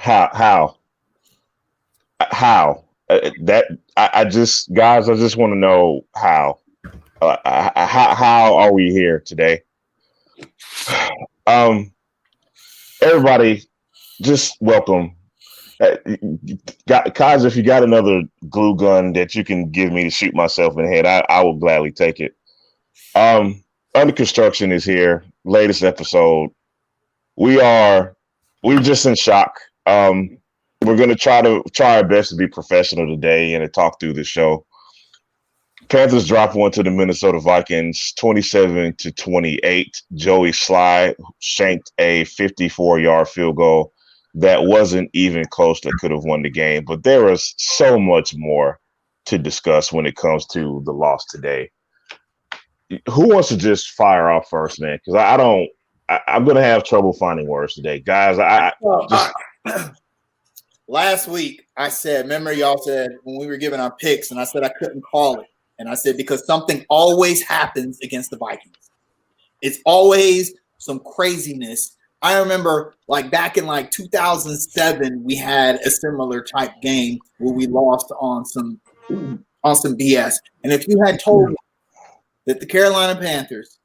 How? How? I just guys, I just want to know how. How are we here today? Um, Everybody, just welcome. Kaiser, if you got another glue gun that you can give me to shoot myself in the head, I will gladly take it. Under construction is here. Latest episode. We are we're just in shock. We're gonna try our best to be professional today and to talk through the show. Panthers drop one to the Minnesota Vikings, 27-28. Joey Sly shanked a 54-yard field goal that wasn't even close that could have won the game. But there is so much more to discuss when it comes to the loss today. Who wants to just fire off first, man? Because I'm going to have trouble finding words today. Guys, Last week, I said, remember y'all said when we were giving our picks, and I said I couldn't call it. And I said, because something always happens against the Vikings. It's always some craziness. I remember back in 2007, we had a similar type game where we lost on some BS. And if you had told me that the Carolina Panthers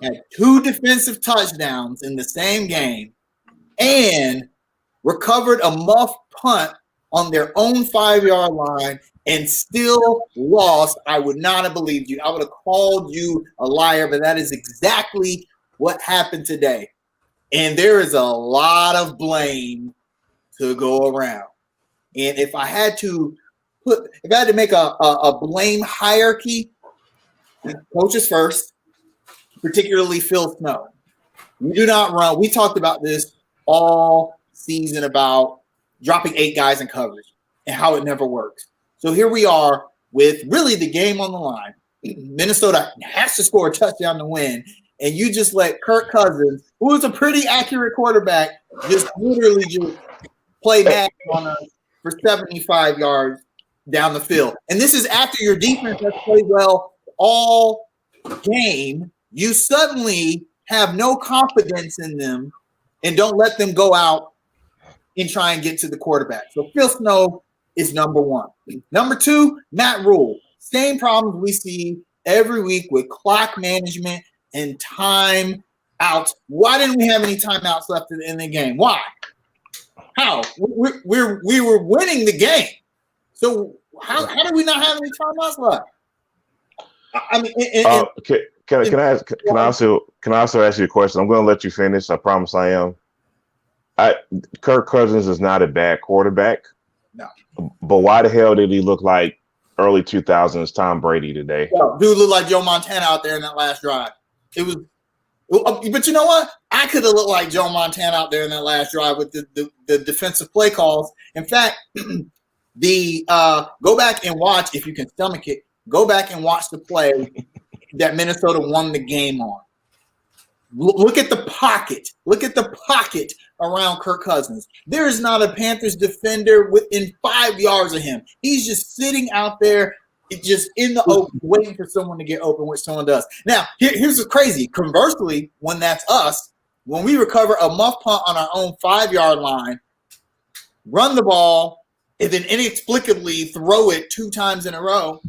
had 2 defensive touchdowns in the same game and recovered a muff punt on their own 5-yard line and still lost, I would not have believed you. I would have called you a liar, but that is exactly what happened today. And there is a lot of blame to go around. And if I had to make a blame hierarchy, coaches first, particularly Phil Snow. We do not run. We talked about this all season about dropping 8 guys in coverage and how it never works. So here we are with really the game on the line. Minnesota has to score a touchdown to win, and you just let Kirk Cousins, who is a pretty accurate quarterback, just literally just play back on us for 75 yards down the field. And this is after your defense has played well all game. You suddenly have no confidence in them and don't let them go out and try and get to the quarterback. So Phil Snow is number 1. Number 2, Matt Rule. Same problems we see every week with clock management and time outs. Why didn't we have any timeouts left in the game? Why? How? We were winning the game. So how do we not have any timeouts left? I mean, can I also ask you a question? I'm going to let you finish. I promise I am. Kirk Cousins is not a bad quarterback. No. But why the hell did he look like early 2000s Tom Brady today? Well, dude looked like Joe Montana out there in that last drive. It was, but you know what? I could have looked like Joe Montana out there in that last drive with the defensive play calls. In fact, go back and watch, if you can stomach it, go back and watch the play that Minnesota won the game on. Look at the pocket. Look at the pocket around Kirk Cousins. There is not a Panthers defender within 5 yards of him. He's just sitting out there, just in the open, waiting for someone to get open, which someone does. Now, here's what's crazy. Conversely, when that's us, when we recover a muff punt on our own 5-yard line, run the ball, and then inexplicably throw it 2 times in a row,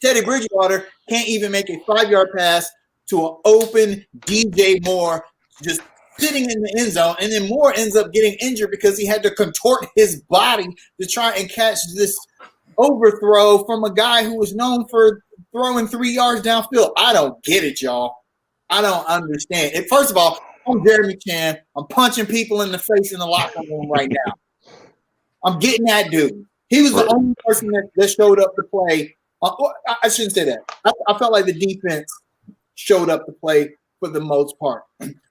Teddy Bridgewater can't even make a 5-yard pass to an open DJ Moore just sitting in the end zone, and then Moore ends up getting injured because he had to contort his body to try and catch this overthrow from a guy who was known for throwing 3 yards downfield. I don't get it, y'all. I don't understand. And first of all, I'm Jeremy Chan. I'm punching people in the face in the locker room right now. I'm getting that dude. He was the only person that showed up to play. I shouldn't say that. I felt like the defense showed up to play for the most part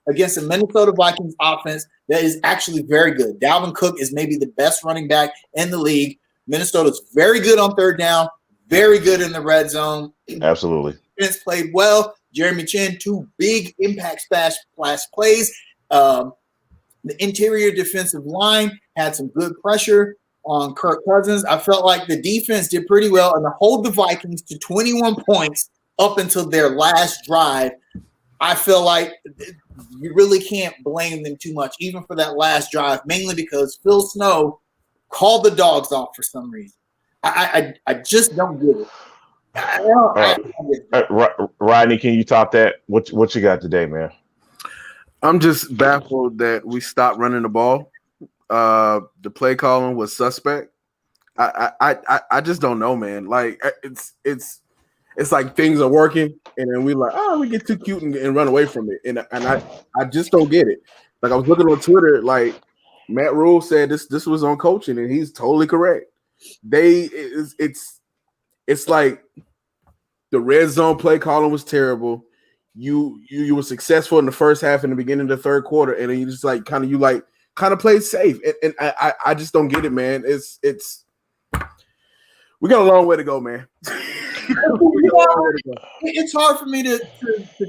against the Minnesota Vikings offense that is actually very good. Dalvin Cook is maybe the best running back in the league. Minnesota's very good on 3rd down, very good in the red zone. Absolutely. Defense played well. Jeremy Chin, 2 big impact splash plays. The interior defensive line had some good pressure on Kirk Cousins. I felt like the defense did pretty well, and to hold the Vikings to 21 points up until their last drive, I feel like you really can't blame them too much, even for that last drive, mainly because Phil Snow called the dogs off for some reason. I just don't get it. I don't get it. Rodney, can you top that? What you got today, man? I'm just baffled that we stopped running the ball. The play calling was suspect. I just don't know, man. Like it's like things are working, and then we get too cute and run away from it, and I just don't get it. Like I was looking on Twitter, like Matt Rule said this was on coaching, and he's totally correct. It's like the red zone play calling was terrible. You were successful in the first half and the beginning of the third quarter, and then you just kind of played safe. And I just don't get it, man. It's we got a long way to go, man. It's hard for me to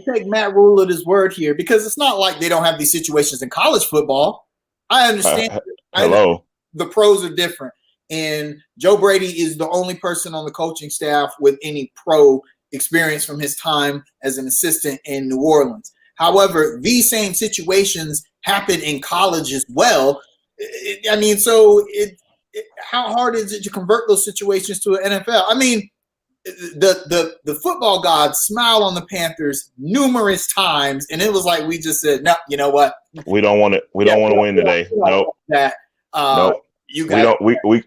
take Matt Rule at his word here because it's not like they don't have these situations in college football. I understand. Hello. The pros are different. And Joe Brady is the only person on the coaching staff with any pro experience from his time as an assistant in New Orleans. However, these same situations happen in college as well. How hard is it to convert those situations to an NFL? I mean, the football gods smiled on the Panthers numerous times, and it was like we just said, no, you know what? We don't want it. We don't want to win today. Nope. Nope.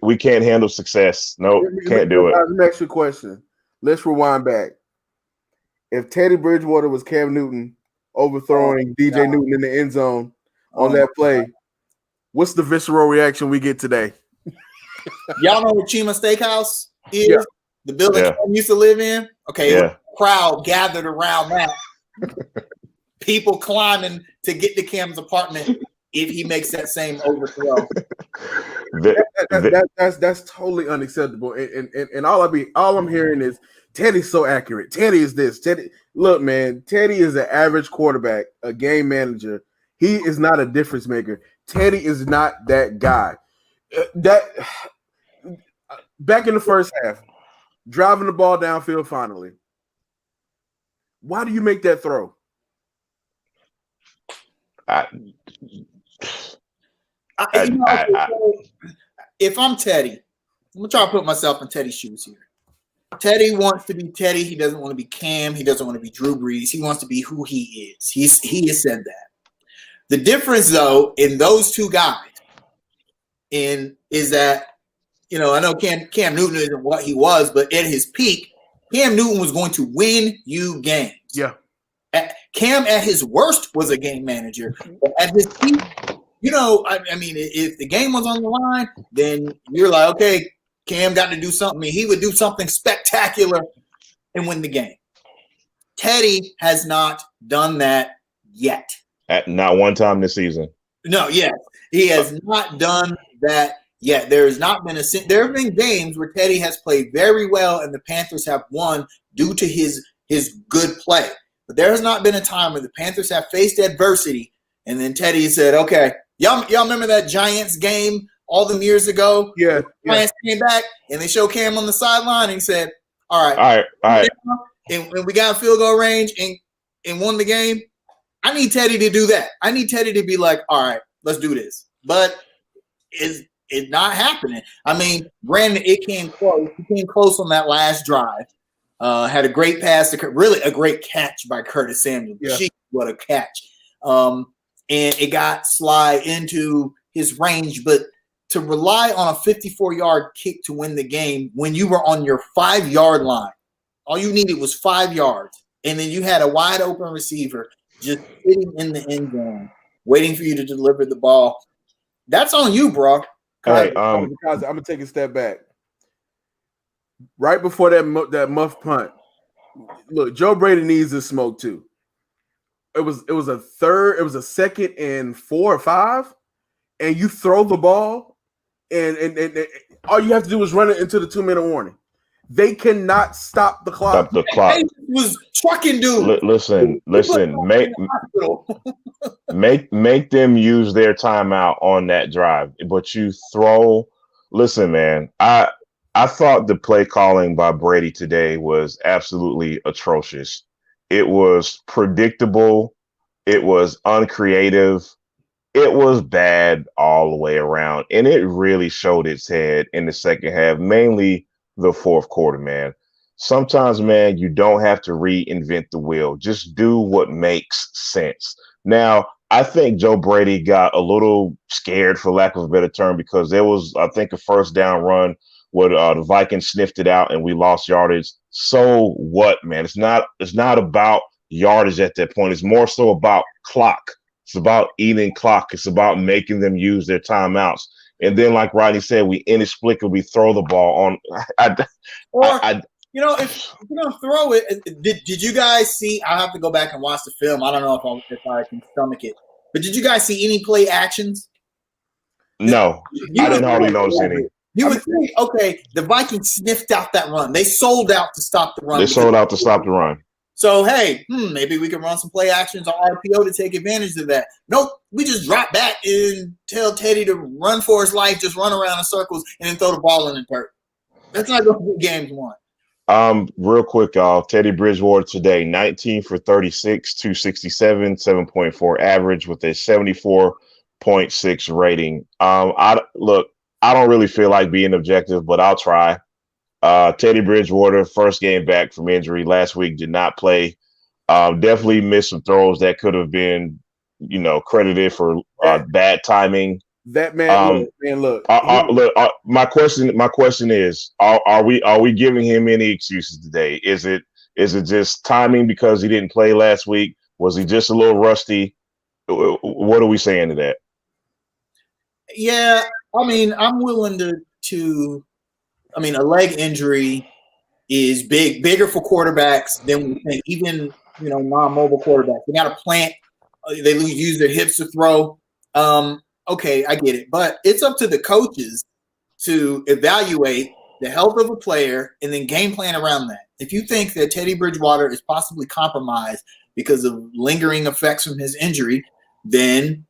We can't handle success. Nope. Can't do it. Next question. Let's rewind back. If Teddy Bridgewater was Cam Newton overthrowing DJ Newton in the end zone on that play, what's the visceral reaction we get today? Y'all know what Chima Steakhouse is? Yeah. The building Cam used to live in? Okay, a crowd gathered around that. People climbing to get to Cam's apartment if he makes that same overthrow. That's totally unacceptable. And all I'm hearing is Teddy's so accurate. Teddy is this. Teddy, look, man, Teddy is an average quarterback, a game manager. He is not a difference maker. Teddy is not that guy. Back in the first half, driving the ball downfield finally. Why do you make that throw? If I'm Teddy, I'm going to try to put myself in Teddy's shoes here. Teddy wants to be Teddy. He doesn't want to be Cam. He doesn't want to be Drew Brees. He wants to be who he is. He has said that. The difference, though, in those two guys is that, I know Cam Newton isn't what he was, but at his peak, Cam Newton was going to win you games. Yeah. Cam at his worst was a game manager. But at his peak, if the game was on the line, then you're like, okay, Cam got to do something. He would do something spectacular and win the game. Teddy has not done that yet. At not one time this season. No, yes. He has not done that yet. There have been games where Teddy has played very well and the Panthers have won due to his good play. But there has not been a time where the Panthers have faced adversity and then Teddy said, okay, y'all remember that Giants game all them years ago? Yeah. Giants came back and they showed Cam on the sideline and he said, all right. And when we got field goal range and won the game, I need Teddy to do that. I need Teddy to be like, all right, let's do this. But it's not happening. I mean, granted, it came close. He came close on that last drive. Had a great pass, really a great catch by Curtis Samuel. Yeah. Gee, what a catch. And it got slide into his range. But to rely on a 54-yard kick to win the game when you were on your 5-yard line, all you needed was 5 yards. And then you had a wide open receiver just sitting in the end zone, waiting for you to deliver the ball. That's on you, bro. Because I'm gonna take a step back. Right before that muff punt, look, Joe Brady needs this smoke too. It was a second and 4 or 5, and you throw the ball, and all you have to do is run it into the 2-minute warning. They cannot stop the clock. Stop the clock. He was trucking dude. Listen. Make them use their timeout on that drive. But you throw. Listen, man. I thought the play calling by Brady today was absolutely atrocious. It was predictable. It was uncreative. It was bad all the way around, and it really showed its head in the second half, mainly the fourth quarter, man. Sometimes, man, you don't have to reinvent the wheel. Just do what makes sense. Now, I think Joe Brady got a little scared, for lack of a better term, because there was, I think, a first down run where the Vikings sniffed it out and we lost yardage. So what, man? It's not about yardage at that point. It's more so about clock. It's about eating clock. It's about making them use their timeouts. And then, like Rodney said, we inexplicably throw the ball on. If you're gonna throw it, did you guys see? I have to go back and watch the film. I don't know if I can stomach it. But did you guys see any play actions? No, I didn't hardly notice any. You would think, okay, the Vikings sniffed out that run. They sold out to stop the run. They sold out to stop the run. So, hey, maybe we can run some play actions on RPO to take advantage of that. Nope, we just drop back and tell Teddy to run for his life, just run around in circles and then throw the ball in the dirt. That's not going to be games won. Real quick, y'all. Teddy Bridgewater today, 19 for 36, 267, 7.4 average with a 74.6 rating. I don't really feel like being objective, but I'll try. Teddy Bridgewater, first game back from injury last week, did not play. Definitely missed some throws that could have been, credited for bad timing. That man, look. My question is: Are we giving him any excuses today? Is it just timing because he didn't play last week? Was he just a little rusty? What are we saying to that? Yeah, I mean, I'm willing to. I mean, a leg injury is bigger for quarterbacks than we think. Even non-mobile quarterbacks, they got to plant. They use their hips to throw. Okay, I get it, but it's up to the coaches to evaluate the health of a player and then game plan around that. If you think that Teddy Bridgewater is possibly compromised because of lingering effects from his injury, then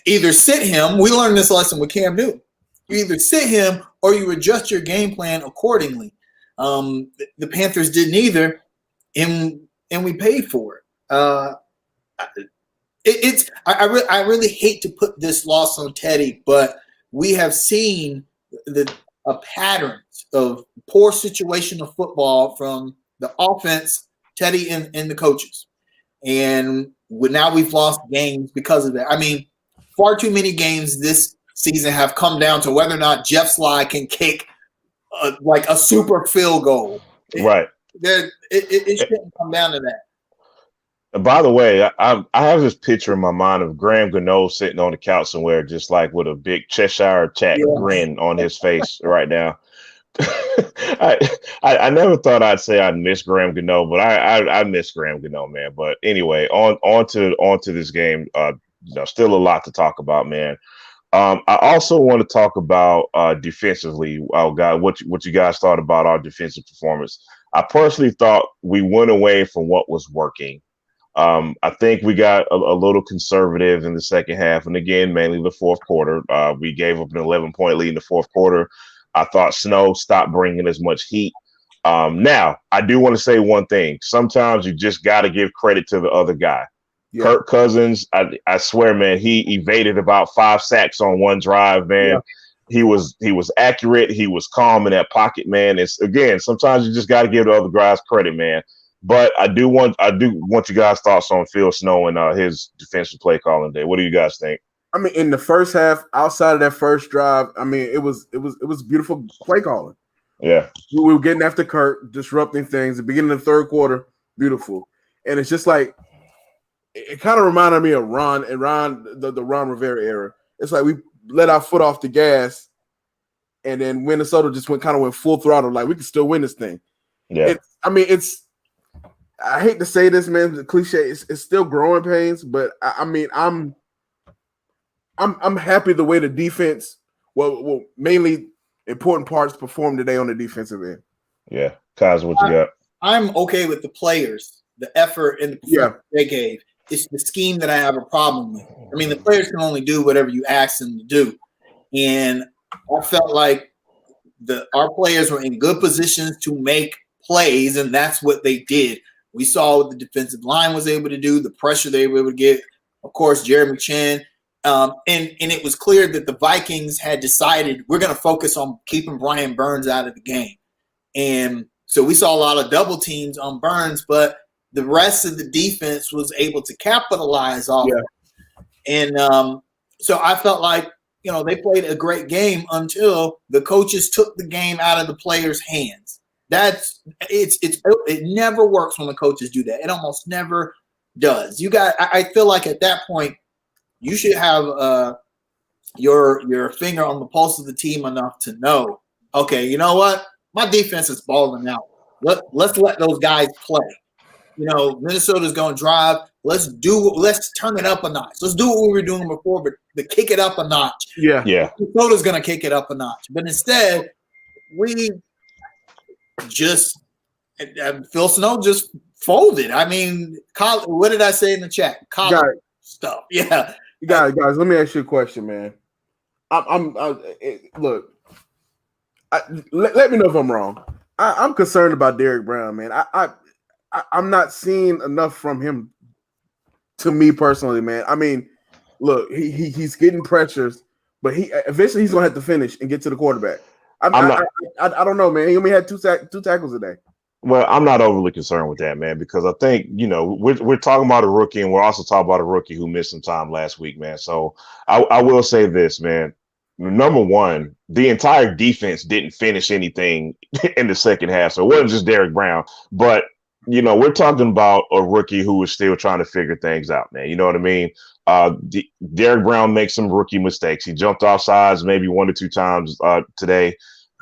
either sit him. We learned this lesson with Cam Newton. You either sit him or you adjust your game plan accordingly. The Panthers didn't either, and we paid for it. I really hate to put this loss on Teddy, but we have seen a pattern of poor situational football from the offense, Teddy, and the coaches. And now we've lost games because of that. I mean, far too many games this season have come down to whether or not Jeff Sly can kick like a super field goal. Right. It shouldn't come down to that. By the way, I have this picture in my mind of Graham Gano sitting on the couch somewhere, just like with a big Cheshire Cat grin on his face right now. I never thought I'd say I'd miss Graham Gano, but I miss Graham Gano, man. But anyway, on to this game. Still a lot to talk about, man. I also want to talk about defensively. Oh God, what you guys thought about our defensive performance? I personally thought we went away from what was working. I think we got a little conservative in the second half, and again, mainly the fourth quarter. We gave up an 11-point lead in the fourth quarter. I thought Snow stopped bringing as much heat. Now, I do want to say one thing. Sometimes you just got to give credit to the other guy. Yeah. Kirk Cousins, I swear, man, he evaded about 5 sacks on one drive, man. Yeah. He was accurate. He was calm in that pocket, man. It's again, sometimes you just got to give the other guys credit, man. But I do want you guys' thoughts on Phil Snow and his defensive play calling day. What do you guys think? I mean, in the first half, outside of that first drive, I mean, it was beautiful play calling. Yeah, we were getting after Kirk, disrupting things. The beginning of the third quarter, beautiful, and it's just like it kind of reminded me of Ron, the Ron Rivera era. It's like we let our foot off the gas, and then Minnesota just went full throttle, like we can still win this thing. Yeah, I hate to say this, man. The cliche, it's still growing pains, but I'm happy the way the defense, well, mainly important parts performed today on the defensive end. Yeah, Kaz, what you got? I'm okay with the players, the effort, and the performance they gave. It's the scheme that I have a problem with. I mean, the players can only do whatever you ask them to do, and I felt like our players were in good positions to make plays, and that's what they did. We saw what the defensive line was able to do, the pressure they were able to get. Of course, Jeremy Chin. And it was clear that the Vikings had decided we're going to focus on keeping Brian Burns out of the game. And so we saw a lot of double teams on Burns, but the rest of the defense was able to capitalize off it. And so I felt like, they played a great game until the coaches took the game out of the players' hands. It never works when the coaches do that. It almost never does. I feel like at that point, you should have your finger on the pulse of the team enough to know, okay, you know what? My defense is balling out. Let's let those guys play. Minnesota's going to drive. Let's turn it up a notch. Let's do what we were doing before, but kick it up a notch. Yeah. Minnesota's going to kick it up a notch. But instead, we just Phil Snow just folded. I mean, what did I say in the chat? College stuff. Yeah. Guys, let me ask you a question, man. Look, let me know if I'm wrong. I'm concerned about Derrick Brown, man. I'm not seeing enough from him. To me personally, man. I mean, look, he's getting pressures, but eventually he's gonna have to finish and get to the quarterback. I don't know, man. He only had two tackles a day. Well, I'm not overly concerned with that, man, because I think, we're talking about a rookie, and we're also talking about a rookie who missed some time last week, man. So I will say this, man. Number one, the entire defense didn't finish anything in the second half. So it wasn't just Derrick Brown, but we're talking about a rookie who is still trying to figure things out, man. You know what I mean? Derrick Brown makes some rookie mistakes. He jumped off sides maybe 1 or 2 times today.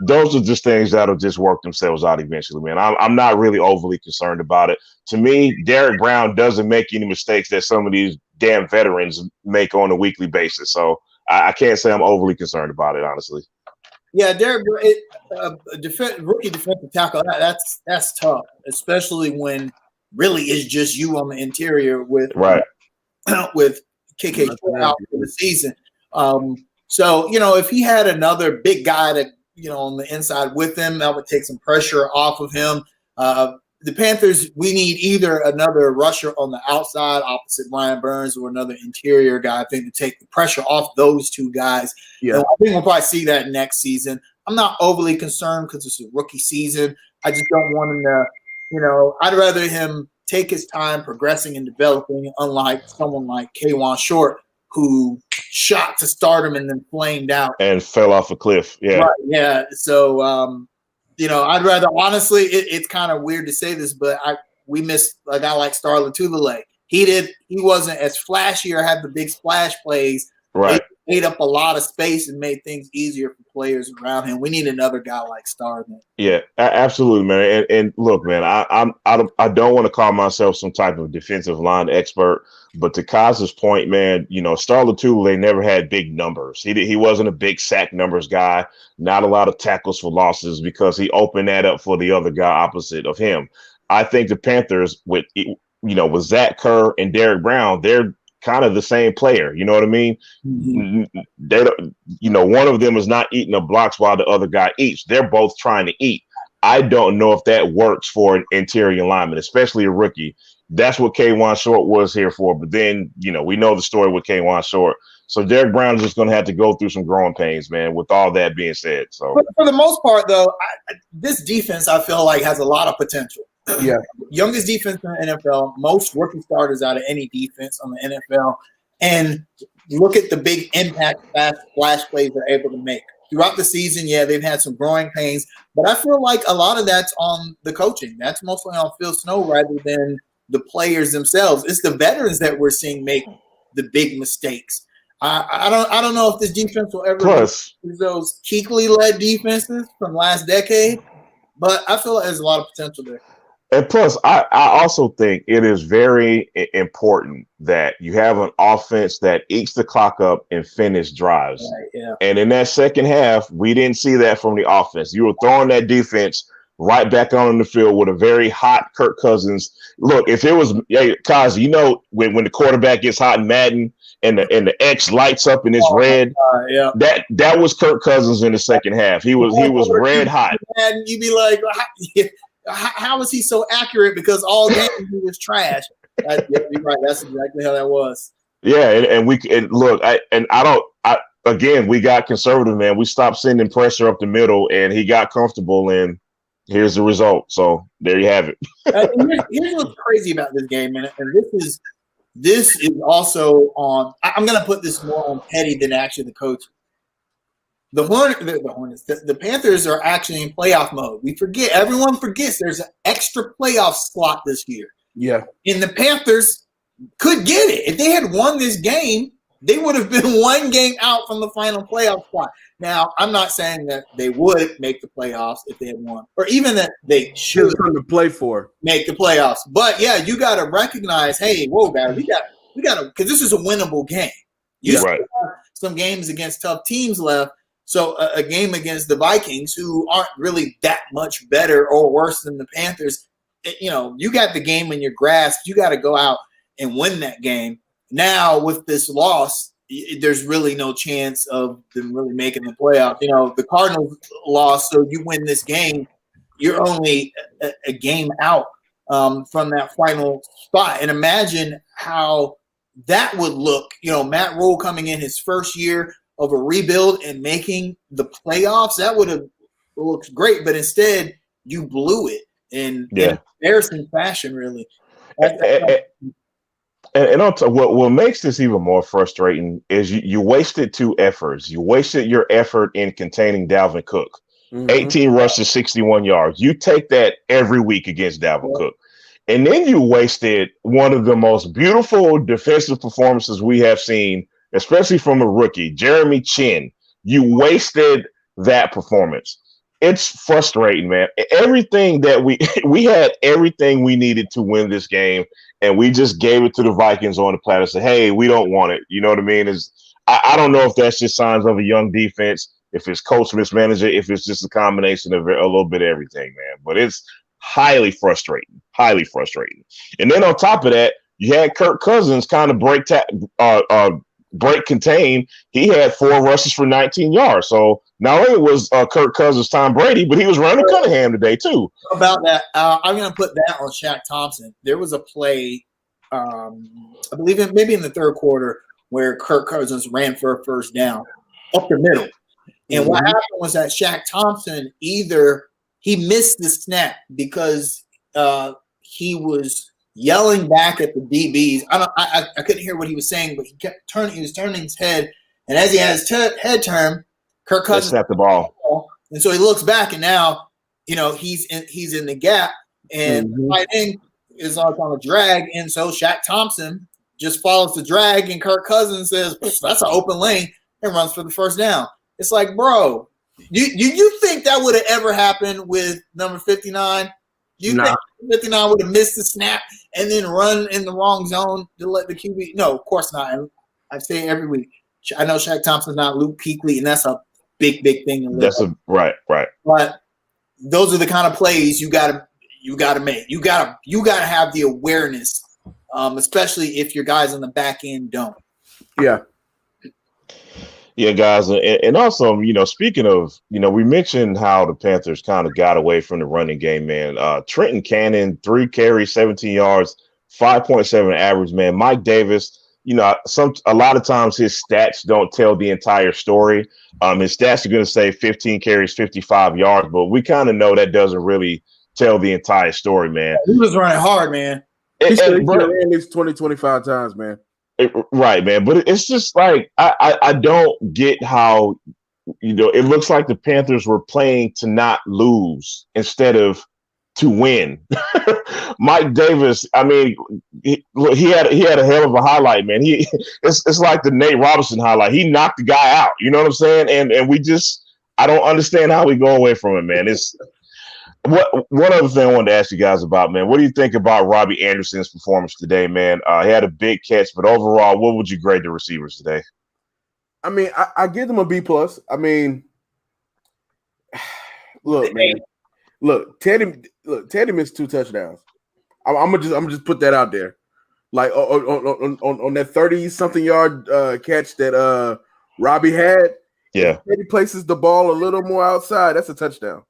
Those are just things that'll just work themselves out eventually, man. I'm not really overly concerned about it. To me, Derrick Brown doesn't make any mistakes that some of these damn veterans make on a weekly basis. So I can't say I'm overly concerned about it, honestly. Yeah, Derrick, rookie defensive tackle, that's tough, especially when really it's just you on the interior with KK out for the season. So, if he had another big guy that, on the inside with him, that would take some pressure off of him. The Panthers, we need either another rusher on the outside opposite Brian Burns or another interior guy, I think, to take the pressure off those two guys. Yeah. And I think we'll probably see that next season. I'm not overly concerned because it's a rookie season. I just don't want him to, I'd rather him take his time progressing and developing, unlike someone like K'Wan Short, who shot to stardom and then flamed out. And fell off a cliff. Yeah. Right, yeah. So, I'd rather, honestly, it's kind of weird to say this, but we missed a guy like Starlin Tulele. He wasn't as flashy or had the big splash plays. Right. He ate up a lot of space and made things easier for players around him. We need another guy like Starlin. Yeah, absolutely, man. And look, man, I don't want to call myself some type of defensive line expert, but to Kaz's point, man, Starlin Tulele never had big numbers. He wasn't a big sack numbers guy, not a lot of tackles for losses because he opened that up for the other guy opposite of him. I think the Panthers with Zach Kerr and Derrick Brown, they're kind of the same player. You know what I mean? Mm-hmm. They don't, one of them is not eating the blocks while the other guy eats. They're both trying to eat. I don't know if that works for an interior lineman, especially a rookie. That's what K'Wan Short was here for. But then, we know the story with K'Wan Short. So Derrick Brown is just going to have to go through some growing pains, man, with all that being said. So for the most part, though, this defense, I feel like, has a lot of potential. Yeah. Youngest defense in the NFL, most rookie starters out of any defense on the NFL. And look at the big impact flash plays they're able to make. Throughout the season, yeah, they've had some growing pains, but I feel like a lot of that's on the coaching. That's mostly on Phil Snow rather than the players themselves. It's the veterans that we're seeing make the big mistakes. I don't know if this defense will ever be those Kuechly-led defenses from last decade, but I feel like there's a lot of potential there. And plus, I also think it is very important that you have an offense that eats the clock up and finish drives. Right, yeah. And in that second half, we didn't see that from the offense. You were throwing that defense right back on in the field with a very hot Kirk Cousins. Look, if it was Kaz, when the quarterback gets hot in Madden and the X lights up and it's red, yeah. that was Kirk Cousins in the second half. He was red hot. And you'd be like, how is he so accurate? Because all game he was trash. You're right. That's exactly how that was. Yeah, and look. Again, we got conservative, man. We stopped sending pressure up the middle, and he got comfortable, and here's the result. So there you have it. Here's what's crazy about this game, and this is also on. I'm going to put this more on Petty than actually the coach. The Hornets, the Panthers are actually in playoff mode. Everyone forgets there's an extra playoff slot this year. Yeah, and the Panthers could get it if they had won this game. They would have been one game out from the final playoff spot. Now, I'm not saying that they would make the playoffs if they had won, or even that they should to play for make the playoffs. But yeah, you got to recognize, hey, whoa, guys, we got to, because this is a winnable game. You still have some games against tough teams left. So a game against the Vikings, who aren't really that much better or worse than the Panthers, you got the game in your grasp. You got to go out and win that game. Now, with this loss, there's really no chance of them really making the playoffs. The Cardinals lost, so you win this game, you're only a game out from that final spot. And imagine how that would look. Matt Rule coming in his first year of a rebuild and making the playoffs, that would have looked great. But instead, you blew it in embarrassing fashion, really. And what makes this even more frustrating is you wasted 2 efforts. You wasted your effort in containing Dalvin Cook. 18 rushes, 61 yards. You take that every week against Dalvin Cook. And then you wasted one of the most beautiful defensive performances we have seen, especially from a rookie, Jeremy Chin. You wasted that performance. It's frustrating, man. Everything that we had everything we needed to win this game, and we just gave it to the Vikings on the platter. Said, hey, we don't want it. You know what I mean? I don't know if that's just signs of a young defense, if it's coach mismanager, if it's just a combination of a little bit of everything, man. But it's highly frustrating. And then on top of that, you had Kirk Cousins kind of break contain. He had 4 rushes for 19 yards. So not only was Kirk Cousins Tom Brady, but he was running Cunningham today too. About that, I'm going to put that on Shaq Thompson. There was a play, I believe maybe in the third quarter, where Kirk Cousins ran for a first down up the middle. And what happened was that Shaq Thompson, either he missed the snap because he was yelling back at the DBs. I couldn't hear what he was saying, but he was turning his head, and as he had his head turned, Kirk Cousins snapped the ball, and so he looks back, and now he's in the gap, and the tight end is on a drag, and so Shaq Thompson just follows the drag, and Kirk Cousins says, "That's an open lane," and runs for the first down. It's like, bro, you think that would have ever happened with number 59? You think 59 would have missed the snap and then run in the wrong zone to let the QB? No, of course not. And I say it every week. I know Shaq Thompson's not Luke Kuechly, and that's a big thing. Right. But those are the kind of plays you gotta make. You gotta have the awareness, especially if your guys on the back end don't. Yeah. Yeah, guys, and also, speaking of, we mentioned how the Panthers kind of got away from the running game, man. Trenton Cannon, 3 carries, 17 yards, 5.7 average, man. Mike Davis, a lot of times his stats don't tell the entire story. His stats are going to say 15 carries, 55 yards, but we kind of know that doesn't really tell the entire story, man. He was running hard, man. He ran at least 20, 25 times, man. Right, man. But it's just like I don't get how it looks like the Panthers were playing to not lose instead of to win. Mike Davis, I mean, he had a hell of a highlight, man. It's like the Nate Robinson highlight. He knocked the guy out. You know what I'm saying? And I don't understand how we go away from it, man. It's one other thing I wanted to ask you guys about, man. What do you think about Robbie Anderson's performance today, man? He had a big catch, but overall, what would you grade the receivers today? I mean, I give them a B+. I mean, look, man. Teddy missed 2 touchdowns. I'm gonna just put that out there. Like on that 30-something yard catch that Robbie had. Yeah. Teddy places the ball a little more outside. That's a touchdown.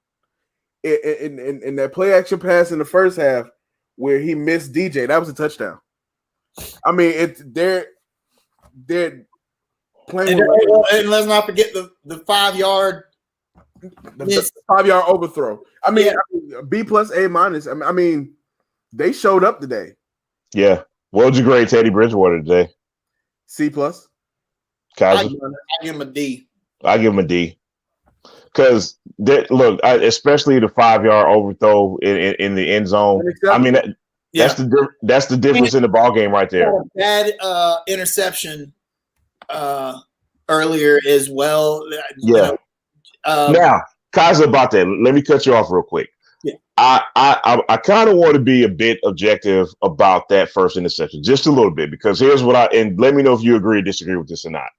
in that play action pass in the first half where he missed DJ, that was a touchdown. I mean, they're playing. And let's not forget the 5-yard. The 5-yard overthrow. I mean, B plus A minus. I mean, they showed up today. Yeah. What would you grade Teddy Bridgewater today? C plus. I give him a D. I give him a D. Because look, especially the 5-yard overthrow in the end zone. I mean, that's the difference in the ball game right there. Bad interception earlier as well. Yeah. Now, Kaiser, about that, let me cut you off real quick. Yeah. I kind of want to be a bit objective about that first interception, just a little bit, because here's what and let me know if you agree or disagree with this or not.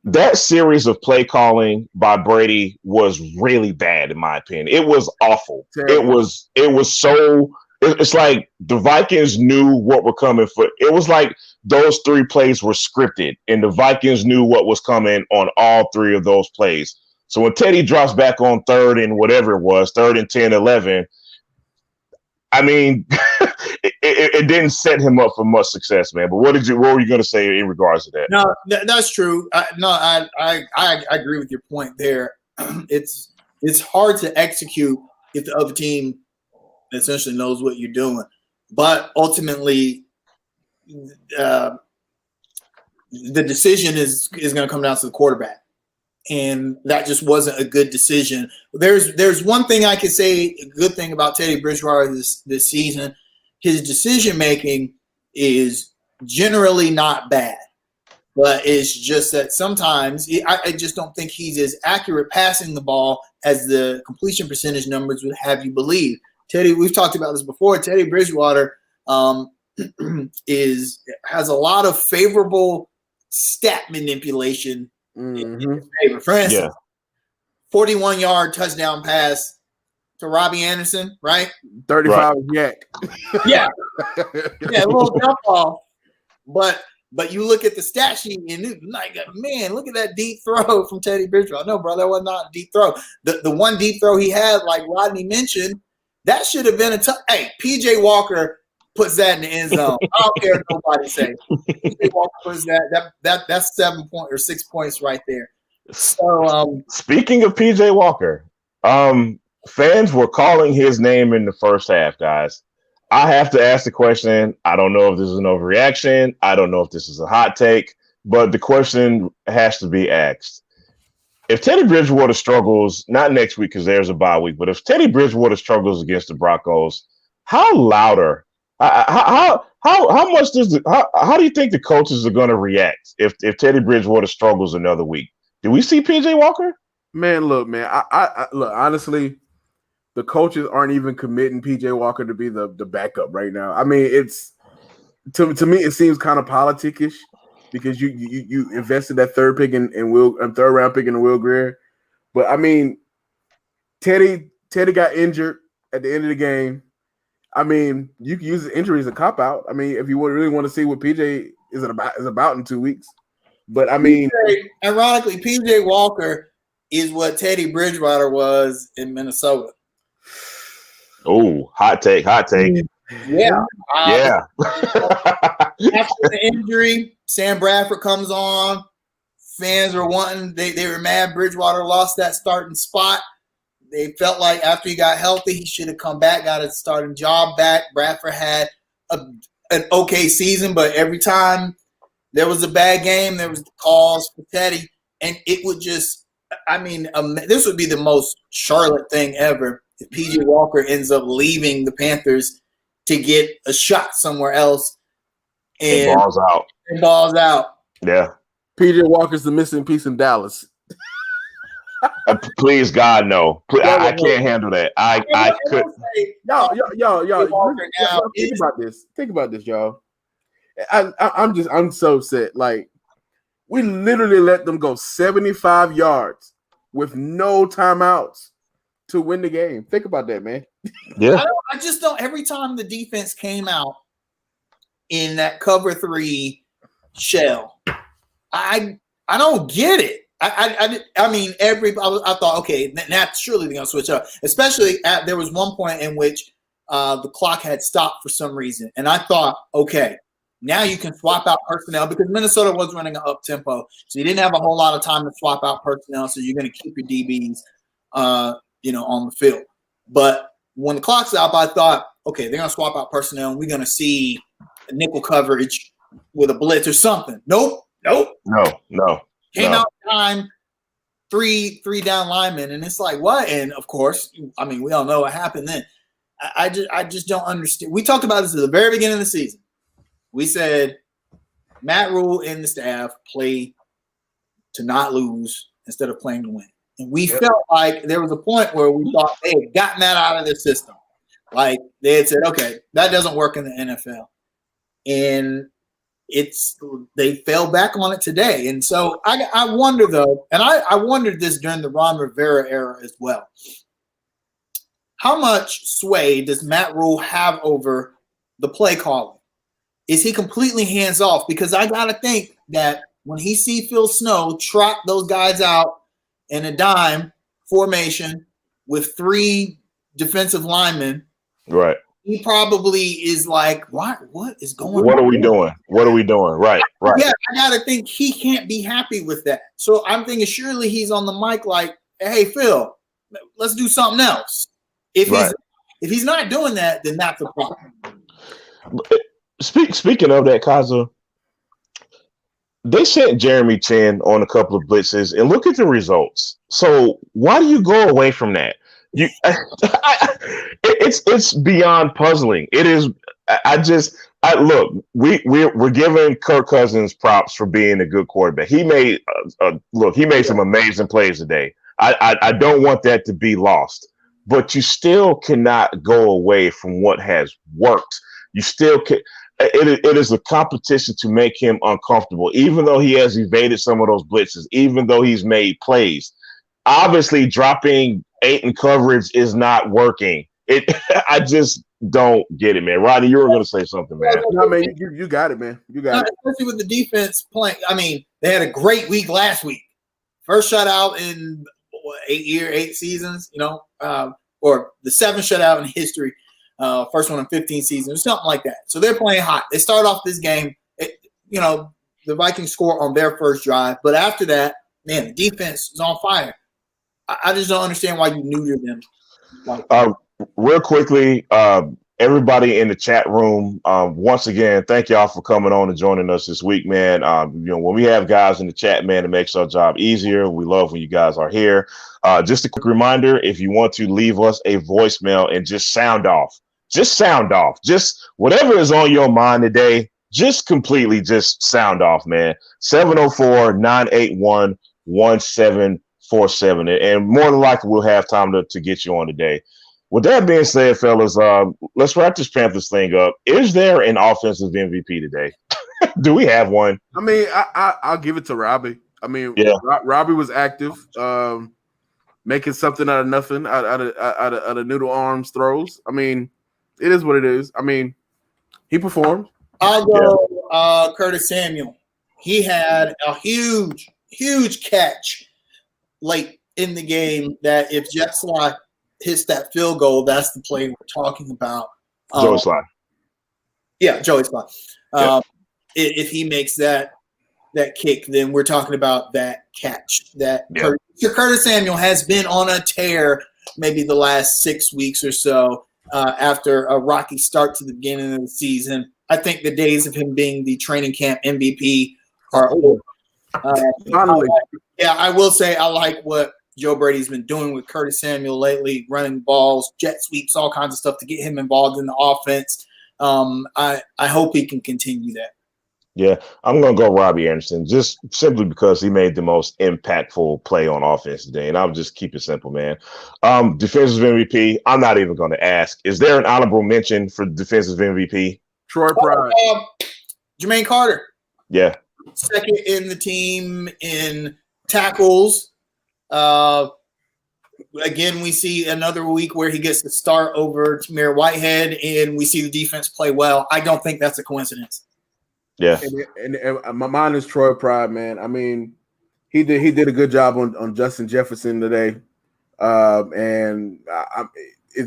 That series of play calling by Brady was really bad, in my opinion. It was awful. Terrible. It was so. It's like the Vikings knew what were coming for. It was like those 3 plays were scripted, and the Vikings knew what was coming on all 3 of those plays. So when Teddy drops back on 3rd and whatever it was, 3rd and 10, 11, I mean, it didn't set him up for much success, man. But what were you going to say in regards to that? No, that's true. I agree with your point there. It's hard to execute if the other team essentially knows what you're doing. But ultimately, the decision is going to come down to the quarterback. And that just wasn't a good decision. There's one thing I can say, a good thing about Teddy Bridgewater this season. His decision making is generally not bad, but it's just that sometimes I just don't think he's as accurate passing the ball as the completion percentage numbers would have you believe. Teddy, we've talked about this before. Teddy Bridgewater has a lot of favorable stat manipulation. In his favor. For instance, 41-yard touchdown pass to Robbie Anderson, right? 35 yak. Yeah, a little jump off. But you look at the stat sheet and it's like, man, look at that deep throw from Teddy Bridgewater. No, bro, that was not a deep throw. The one deep throw he had, like Rodney mentioned, that should have been Hey, PJ Walker puts that in the end zone. I don't care what nobody say. PJ Walker puts that's 7 points or 6 points right there. So speaking of PJ Walker, fans were calling his name in the first half, guys. I have to ask the question. I don't know if this is an overreaction. I don't know if this is a hot take, but the question has to be asked. If Teddy Bridgewater struggles, not next week because there's a bye week, but if Teddy Bridgewater struggles against the Broncos, how louder? How much how do you think the coaches are going to react if Teddy Bridgewater struggles another week? Do we see PJ Walker? Man, look, man. I look, honestly, the coaches aren't even committing PJ Walker to be the backup right now. I mean, it's to me it seems kind of politickish because you invested that third round pick in Will Greer, but I mean, Teddy got injured at the end of the game. I mean, you can use injury as a cop out. I mean, if you really want to see what PJ is about in 2 weeks. But I mean, ironically, PJ Walker is what Teddy Bridgewater was in Minnesota. Oh, hot take. Yeah. Yeah. After the injury, Sam Bradford comes on. Fans were wanting, they were mad Bridgewater lost that starting spot. They felt like after he got healthy, he should have come back, got a starting job back. Bradford had an okay season, but every time there was a bad game, there was calls for Teddy. And it would just, this would be the most Charlotte thing ever if PJ Walker ends up leaving the Panthers to get a shot somewhere else. And balls out. Yeah. PJ Walker's the missing piece in Dallas. Please, God, no. I can't handle that. I could. Y'all. Think about this, y'all. I'm so upset. Like, we literally let them go 75 yards with no timeouts to win the game. Think about that, man. Yeah. I just don't. Every time the defense came out in that cover 3 shell, I don't get it. I mean, I thought, okay, now surely they're gonna switch up. Especially there was one point in which the clock had stopped for some reason, and I thought, okay, now you can swap out personnel because Minnesota was running an up tempo, so you didn't have a whole lot of time to swap out personnel. So you're going to keep your DBs, on the field. But when the clock's up, I thought, okay, they're going to swap out personnel, and we're going to see a nickel coverage with a blitz or something. Nope. No. Came out time, three down linemen, and it's like, what? And of course, I mean, we all know what happened then. I just don't understand. We talked about this at the very beginning of the season. We said Matt Rule and the staff play to not lose instead of playing to win. And we felt like there was a point where we thought they had gotten that out of their system. Like they had said, okay, that doesn't work in the NFL. And they fell back on it today. And so I wonder though, and I wondered this during the Ron Rivera era as well. How much sway does Matt Rule have over the play calling? Is he completely hands off? Because I got to think that when he see Phil Snow trot those guys out in a dime formation with 3 defensive linemen, right? He probably is like, what is going on? What are we doing? What are we doing? Right. Yeah, I got to think he can't be happy with that. So I'm thinking surely he's on the mic like, hey, Phil, let's do something else. If he's not doing that, then that's a problem. Speaking of that, Kaza, they sent Jeremy Chin on a couple of blitzes, and look at the results. So why do you go away from that? It's beyond puzzling. It is. Look. We're giving Kirk Cousins props for being a good quarterback. He made some amazing plays today. I don't want that to be lost. But you still cannot go away from what has worked. You still can. It is a competition to make him uncomfortable, even though he has evaded some of those blitzes, even though he's made plays. Obviously, dropping 8 in coverage is not working. I just don't get it, man. Rodney, you were going to say something, man. No, man, you got it, man. You got it. Especially with the defense playing. I mean, they had a great week last week. First shutout in 8 seasons, or the 7th shutout in history. First one in 15 seasons, something like that. So they're playing hot. They start off this game, the Vikings score on their first drive. But after that, man, the defense is on fire. I just don't understand why you neuter them. Real quickly, everybody in the chat room, once again, thank y'all for coming on and joining us this week, man. When we have guys in the chat, man, it makes our job easier. We love when you guys are here. Just a quick reminder, if you want to leave us a voicemail and just sound off, just whatever is on your mind today, just completely just sound off, man. 704-981-1747. And more than likely, we'll have time to get you on today. With that being said, fellas, let's wrap this Panthers thing up. Is there an offensive MVP today? Do we have one? I mean, I'll give it to Robbie. I mean, yeah. Robbie was active, making something out of nothing, out of noodle arms throws. I mean, it is what it is. I mean, he performed. I'll go Curtis Samuel. He had a huge catch late in the game that if Jeff Sly hits that field goal, that's the play we're talking about. Joey Sly. Yeah, Joey Sly. If he makes that kick, then we're talking about that catch. Curtis Samuel has been on a tear maybe the last 6 weeks or so after a rocky start to the beginning of the season. I think the days of him being the training camp MVP are over. Finally. I will say I like what Joe Brady's been doing with Curtis Samuel lately, running balls, jet sweeps, all kinds of stuff to get him involved in the offense. I hope he can continue that. Yeah, I'm going to go Robbie Anderson just simply because he made the most impactful play on offense today. And I'll just keep it simple, man. Defensive MVP, I'm not even going to ask. Is there an honorable mention for defensive MVP? Troy Pride. Jermaine Carter. Yeah. Second in the team in tackles. Again, we see another week where he gets to start over Tamir Whitehead, and we see the defense play well. I don't think that's a coincidence. Yeah. And my mind is Troy Pride, man. I mean, He did a good job on Justin Jefferson today, and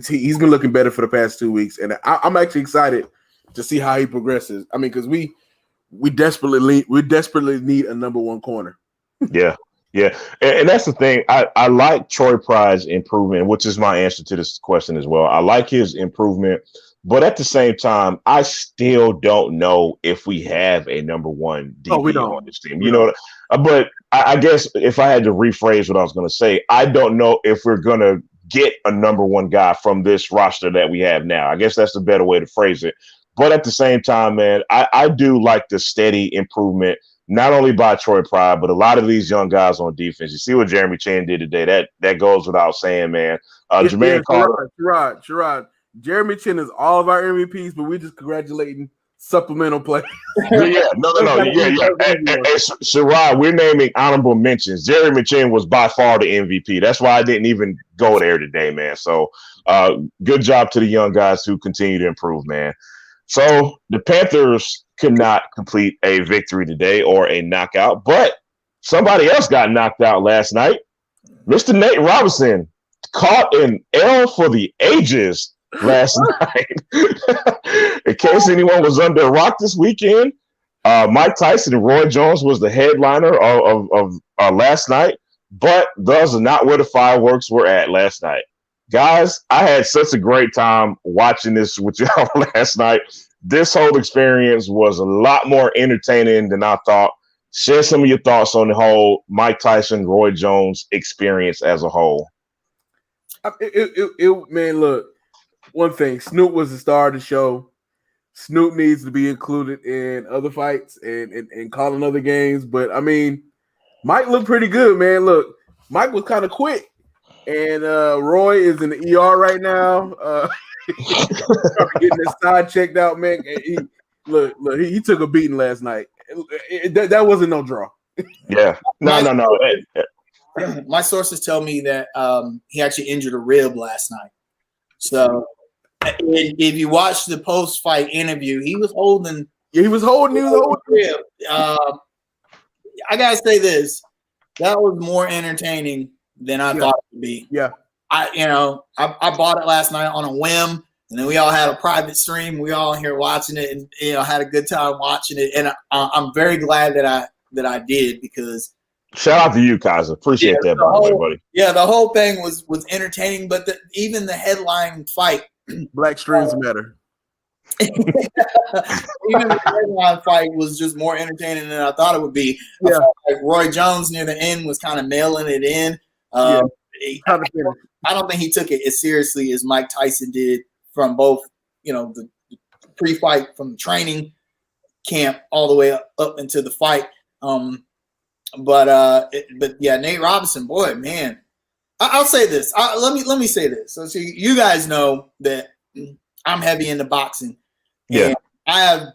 he's been looking better for the past 2 weeks, and I'm actually excited to see how he progresses. I mean, because we desperately need a number one corner. Yeah. Yeah, and that's the thing. I like Troy Pride's improvement, which is my answer to this question as well. I like his improvement, but at the same time, I still don't know if we have a number one DB on this team. You know, but I guess if I had to rephrase what I was going to say, I don't know if we're going to get a number one guy from this roster that we have now. I guess that's the better way to phrase it. But at the same time, man, I do like the steady improvement, not only by Troy Pride, but a lot of these young guys on defense. You see what Jeremy Chin did today. That goes without saying, man. Jermaine Carter. Sherrod. Jeremy Chin is all of our MVPs, but we just congratulating supplemental play. No. Yeah. Hey, Sherrod, we're naming honorable mentions. Jeremy Chin was by far the MVP. That's why I didn't even go there today, man. So good job to the young guys who continue to improve, man. So the Panthers could not complete a victory today or a knockout, but somebody else got knocked out last night. Mr. Nate Robinson caught an L for the ages last night. In case anyone was under a rock this weekend, Mike Tyson and Roy Jones was the headliner of last night, but those are not where the fireworks were at last night. Guys, I had such a great time watching this with y'all last night. This whole experience was a lot more entertaining than I thought. Share some of your thoughts on the whole Mike Tyson, Roy Jones experience as a whole. Man, look, one thing, Snoop was the star of the show. Snoop needs to be included in other fights and calling other games. But, I mean, Mike looked pretty good, man. Look, Mike was kind of quick. And Roy is in the ER right now. Getting his side checked out, man. He took a beating last night. That wasn't no draw. Yeah. No. My sources tell me that he actually injured a rib last night. So if you watch the post-fight interview, he was holding. Yeah, he was holding rib. I gotta say this. That was more entertaining than I thought it would be. Yeah. I bought it last night on a whim, and then we all had a private stream. We all in here watching it, and had a good time watching it. And I'm very glad that I did, because shout out to you, Kaiser. Appreciate that, by the way, buddy. Yeah, the whole thing was entertaining, but even the headline fight, Black Streams Matter. Even the headline fight was just more entertaining than I thought it would be. Yeah. Like Roy Jones near the end was kind of mailing it in. I don't think he took it as seriously as Mike Tyson did from both, the pre-fight, from the training camp all the way up into the fight. But yeah, Nate Robinson, boy, man, I'll say this. Let me say this. So you guys know that I'm heavy into boxing. Yeah, and I have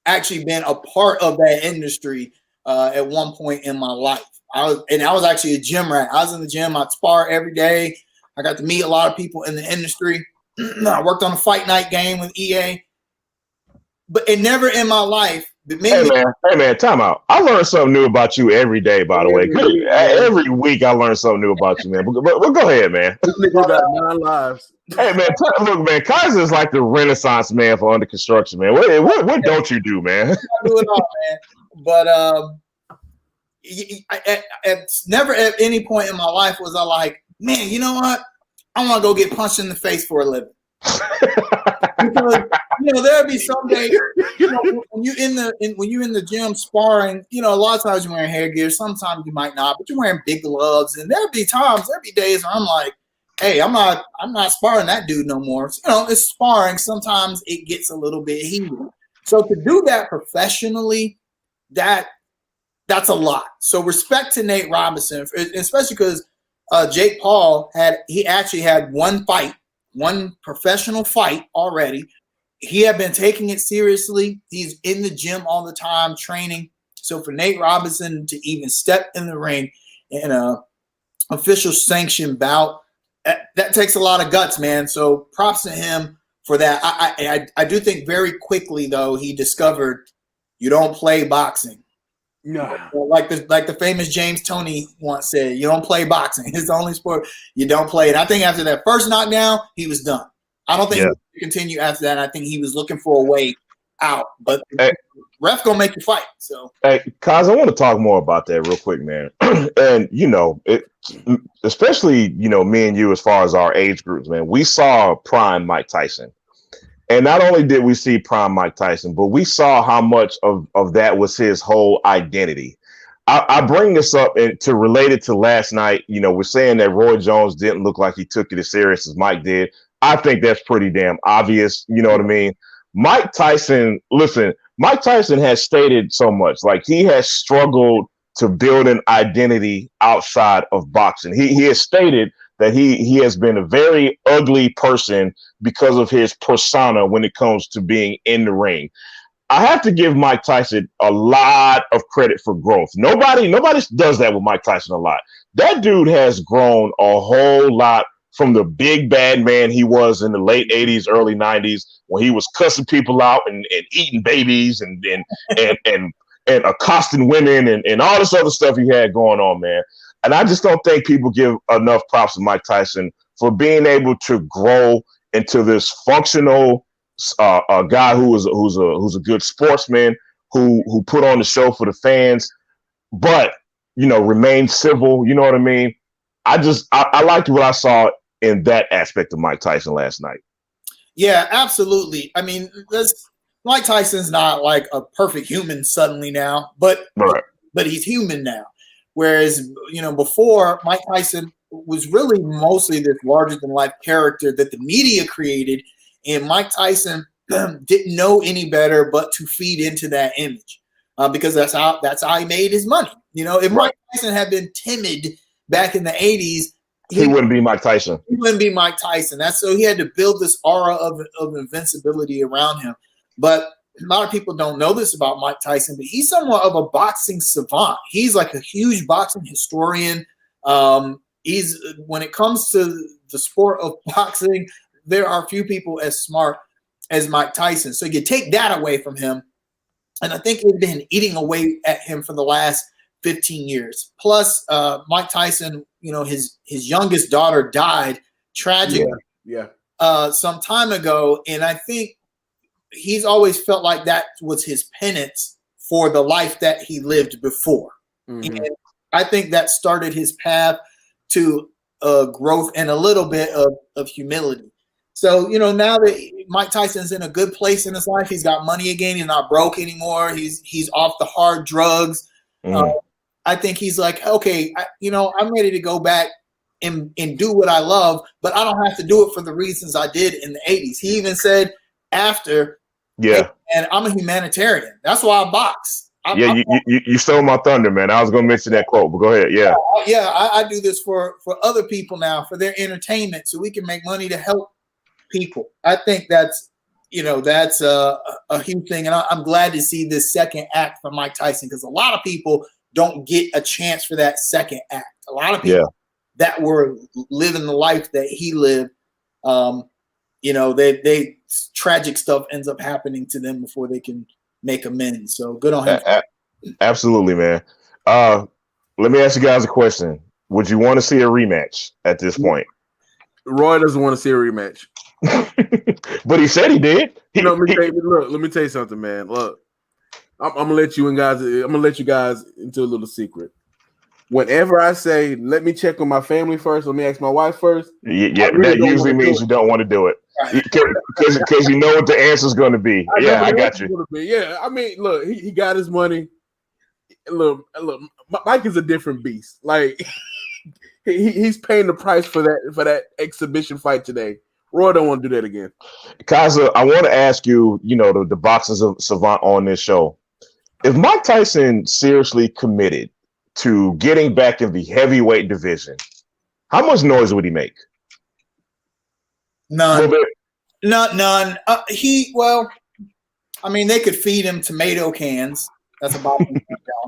actually been a part of that industry at one point in my life. I was actually a gym rat. I was in the gym. I'd spar every day. I got to meet a lot of people in the industry. I worked on a fight night game with EA. But it never in my life. Hey man, time out. I learn something new about you every day, by the way. Every week I learn something new about you, man. But go ahead, man. This nigga got 9 lives. Hey man, look, man, Kaiser is like the Renaissance man for under construction, man. What don't you do, man? I do it all, man. But never at any point in my life was I like, man, you know what? I want to go get punched in the face for a living. Because there'll be some days, when you're in the gym sparring, a lot of times you're wearing hair gear, sometimes you might not, but you're wearing big gloves, and there'll be days where I'm like, hey, I'm not sparring that dude no more. It's sparring. Sometimes it gets a little bit heated. So to do that professionally, that's a lot. So respect to Nate Robinson, especially because Jake Paul actually had one professional fight already. He had been taking it seriously. He's in the gym all the time training. So for Nate Robinson to even step in the ring in a official sanctioned bout, that takes a lot of guts, man. So props to him for that. I do think very quickly, though, he discovered you don't play boxing. Nah. Like the famous James Toney once said, "You don't play boxing. It's the only sport you don't play." And I think after that first knockdown, he was done. I don't think he would continue after that. I think he was looking for a way out, but ref gonna make you fight. So, hey, Kaz, I want to talk more about that real quick, man. And especially me and you, as far as our age groups, man, we saw prime Mike Tyson. And not only did we see prime Mike Tyson, but we saw how much of that was his whole identity. I bring this up to relate it to last night. We're saying that Roy Jones didn't look like he took it as serious as Mike did. I think that's pretty damn obvious. You know what I mean? Mike Tyson has stated so much. Like, he has struggled to build an identity outside of boxing. He has stated that he has been a very ugly person because of his persona when it comes to being in the ring. I have to give Mike Tyson a lot of credit for growth. Nobody does that with Mike Tyson a lot. That dude has grown a whole lot from the big bad man he was in the late 80s, early 90s, when he was cussing people out and eating babies and accosting women and all this other stuff he had going on, man. And I just don't think people give enough props to Mike Tyson for being able to grow into this functional guy who's a good sportsman, who put on the show for the fans, but remain civil. You know what I mean? I liked what I saw in that aspect of Mike Tyson last night. Yeah, absolutely. I mean, Mike Tyson's not like a perfect human suddenly now, but he's human now. Whereas, before, Mike Tyson was really mostly this larger-than-life character that the media created, and Mike Tyson didn't know any better but to feed into that image because that's how he made his money. If Mike Tyson had been timid back in the 80s, he wouldn't be Mike Tyson. He wouldn't be Mike Tyson. So he had to build this aura of invincibility around him. But a lot of people don't know this about Mike Tyson, but he's somewhat of a boxing savant. He's like a huge boxing historian. When it comes to the sport of boxing, there are few people as smart as Mike Tyson. So you take that away from him, and I think it's been eating away at him for the last 15 years. Plus, Mike Tyson, his youngest daughter died tragically some time ago, and I think he's always felt like that was his penance for the life that he lived before. Mm-hmm. And I think that started his path to growth and a little bit of humility. So, now that Mike Tyson's in a good place in his life, he's got money again. He's not broke anymore. He's off the hard drugs. Mm-hmm. I think he's like, okay, I'm ready to go back and do what I love, but I don't have to do it for the reasons I did in the 80s. He even said after, and I'm a humanitarian. That's why I box. You stole my thunder, man. I was going to mention that quote, but go ahead. Yeah. I do this for other people now, for their entertainment, so we can make money to help people. I think that's a huge thing. And I'm glad to see this second act from Mike Tyson, because a lot of people don't get a chance for that second act. A lot of people that were living the life that he lived, they tragic stuff ends up happening to them before they can make amends. So good on him. Absolutely, man. Let me ask you guys a question. Would you want to see a rematch at this point? Roy doesn't want to see a rematch. But he said he did. Let me tell you something, man. Look, I'm gonna let you guys into a little secret. Whenever I say, let me check on my family first, let me ask my wife first. That usually means you don't want to do it. Because you know what the answer is going to be. I got you. Yeah, I mean, look, he got his money. Look, Mike is a different beast. Like, he's paying the price for that exhibition fight today. Roy don't want to do that again. Kaza, I want to ask you, the boxing savant on this show. If Mike Tyson seriously committed to getting back in the heavyweight division, how much noise would he make? None. None. They could feed him tomato cans. That's about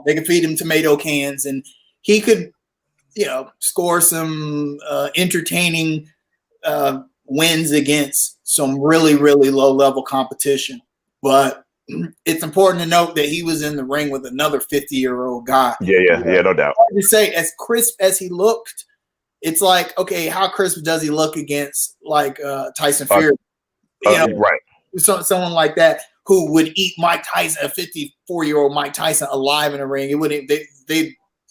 they could feed him tomato cans, and he could, score some entertaining wins against some really, really low level competition. But it's important to note that he was in the ring with another 50-year-old guy. Yeah, no doubt. To say, as crisp as he looked, it's like, okay, how crisp does he look against like Tyson Fury? Right. Someone like that who would eat Mike Tyson, a 54-year-old Mike Tyson, alive in a ring. It wouldn't.